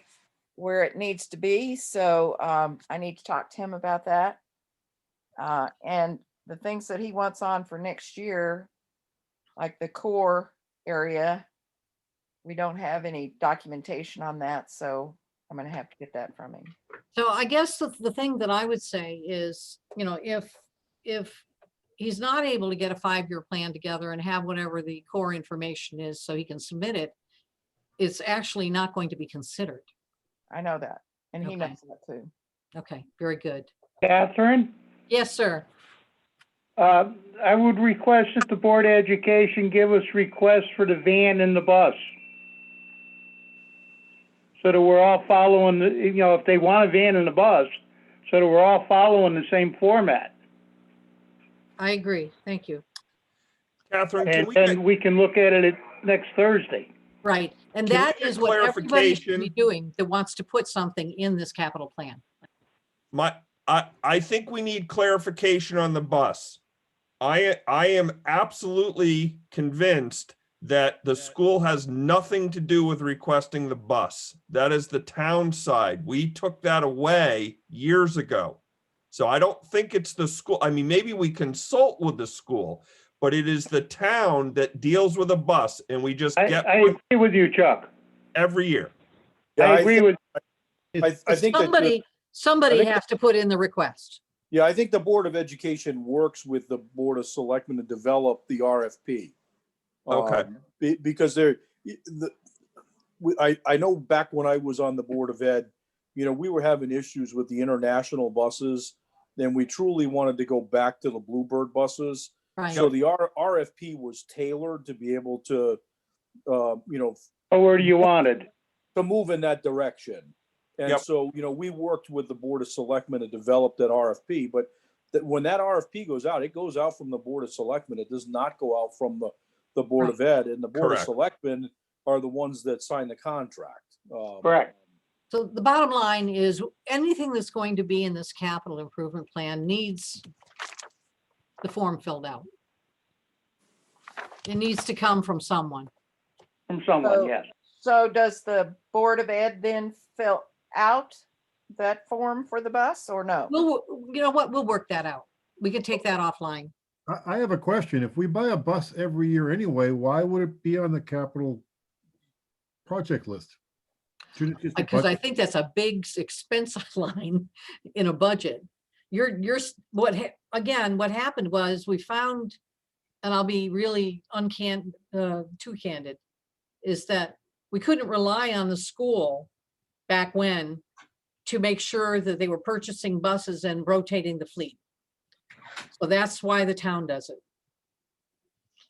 where it needs to be, so I need to talk to him about that. And the things that he wants on for next year, like the core area, we don't have any documentation on that, so I'm gonna have to get that from him. so I guess the thing that I would say is, you know, if he's not able to get a 5-year plan together and have whatever the core information is so he can submit it, it's actually not going to be considered. I know that, and he Okay. knows that too. Okay, very good. Catherine, Yes, sir. I would request that the Board of Education give us requests for the van and the bus. So that we're all following, you know, if they want a van and a bus, so that we're all following the same format. I agree. Thank you. Catherine, can And we then get, we can look at it next Thursday. Right. And Can we that get is what everybody should be clarification? doing that wants to put something in this capital plan. I think we need clarification on the bus. I am absolutely convinced that the school has nothing to do with requesting the bus. That is the town side. We took that away years ago. So I don't think it's the school. I mean, maybe we consult with the school, but it is the town that deals with a bus, and we just get I one agree with you, Chuck. every year. Yeah, I agree with, I think that Somebody think has to put in the request. yeah, I think the Board of Education works with the Board of Selectmen to develop the RFP. Okay. Because I know back when I was on the Board of Ed, you know, we were having issues with the international buses, and we truly wanted to go back to the Bluebird buses. Right. So the RFP was tailored to be able to, you know, where do you want it? to move in that direction. And Yep. so, you know, we worked with the Board of Selectmen to develop that RFP, but when that RFP goes out, it goes out from the Board of Selectmen. It does not go out from the Board of Ed, and the Board Correct. of Selectmen are the ones that sign the contract. Correct. So the bottom line is anything that's going to be in this capital improvement plan needs the form filled out. It needs to come from someone. From someone, So- yes. So does the Board of Ed then fill out that form for the bus or no? Well, you know what? We'll work that out. We can take that offline. I have a question. If we buy a bus every year anyway, why would it be on the capital project list? Shouldn't it just be Because I budget? think that's a big expense line in a budget. Again, what happened was we found, and I'll be really too candid, is that we couldn't rely on the school back when to make sure that they were purchasing buses and rotating the fleet. So that's why the town does it.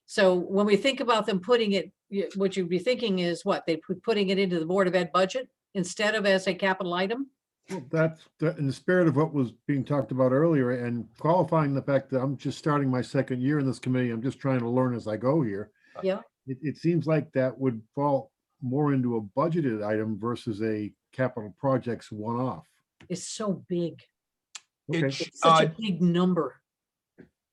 So when we think about them putting it, what you'd be thinking is what, they putting it into the Board of Ed budget instead of as a capital item? Well, that's in the spirit of what was being talked about earlier, and qualifying the fact that I'm just starting my second year in this committee. I'm just trying to learn as I go here. Yeah. It seems like that would fall more into a budgeted item versus a capital projects one-off. It's so big. Okay. It's, Such a big number.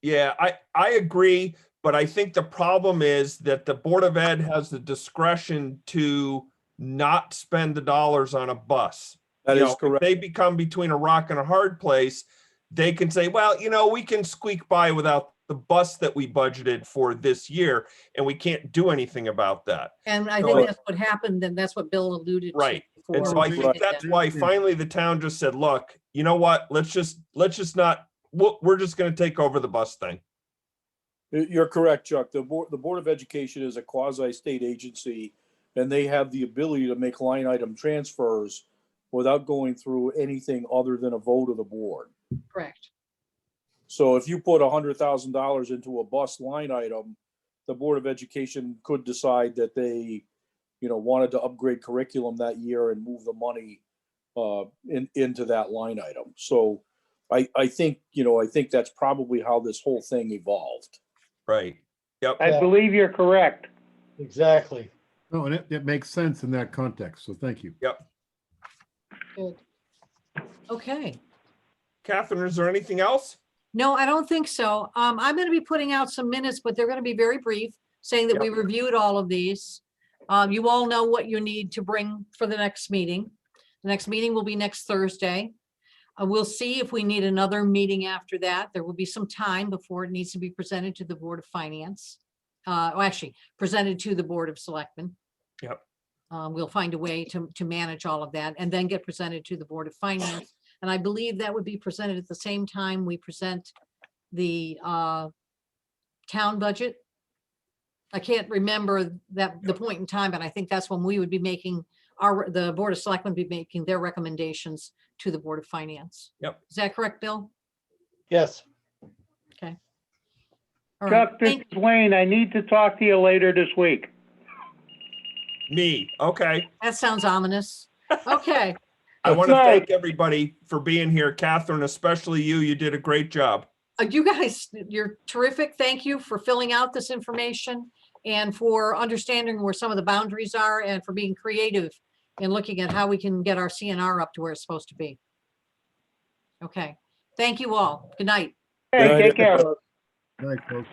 yeah, I agree, but I think the problem is that the Board of Ed has the discretion to not spend the dollars on a bus. That You is know, if correct. they become between a rock and a hard place, they can say, well, you know, we can squeak by without the bus that we budgeted for this year, and we can't do anything about that. And I So think I- that's what happened, and that's what Bill alluded to. Right. And so before I we think did that's that. why finally the town just said, look, you know what, let's just not, we're just gonna take over the bus thing. You're correct, Chuck. The Board of Education is a quasi-state agency, and they have the ability to make line item transfers without going through anything other than a vote of the board. Correct. So if you put $100,000 into a bus line item, the Board of Education could decide that they, wanted to upgrade curriculum that year and move the money into that line item. So I think that's probably how this whole thing evolved. Right. Yep. I believe you're correct. Exactly. No, and it makes sense in that context, so thank you. Yep. Good. Okay. Catherine, is there anything else? No, I don't think so. I'm going to be putting out some minutes, but they're going to be very brief, saying that we reviewed all of these. You all know what you need to bring for the next meeting. The next meeting will be next Thursday. We'll see if we need another meeting after that. There will be some time before it needs to be presented to the Board of Finance. Actually, presented to the Board of Selectmen. Yep. We'll find a way to manage all of that and then get presented to the Board of Finance. And I believe that would be presented at the same time we present the town budget. I can't remember the point in time, but I think that's when we would be making the Board of Selectmen be making their recommendations to the Board of Finance. Yep. Is that correct, Bill? Yes. Okay. All right. Chuck, this is Wayne. I need to talk to you later this week. Me. Okay. That sounds ominous. Okay. I want to Right. thank everybody for being here. Catherine, especially you. You did a great job. You guys, you're terrific. Thank you for filling out this information and for understanding where some of the boundaries are and for being creative in looking at how we can get our CNR up to where it's supposed to be. Okay. Thank you all. Good night. Hey, take care. Good night, folks.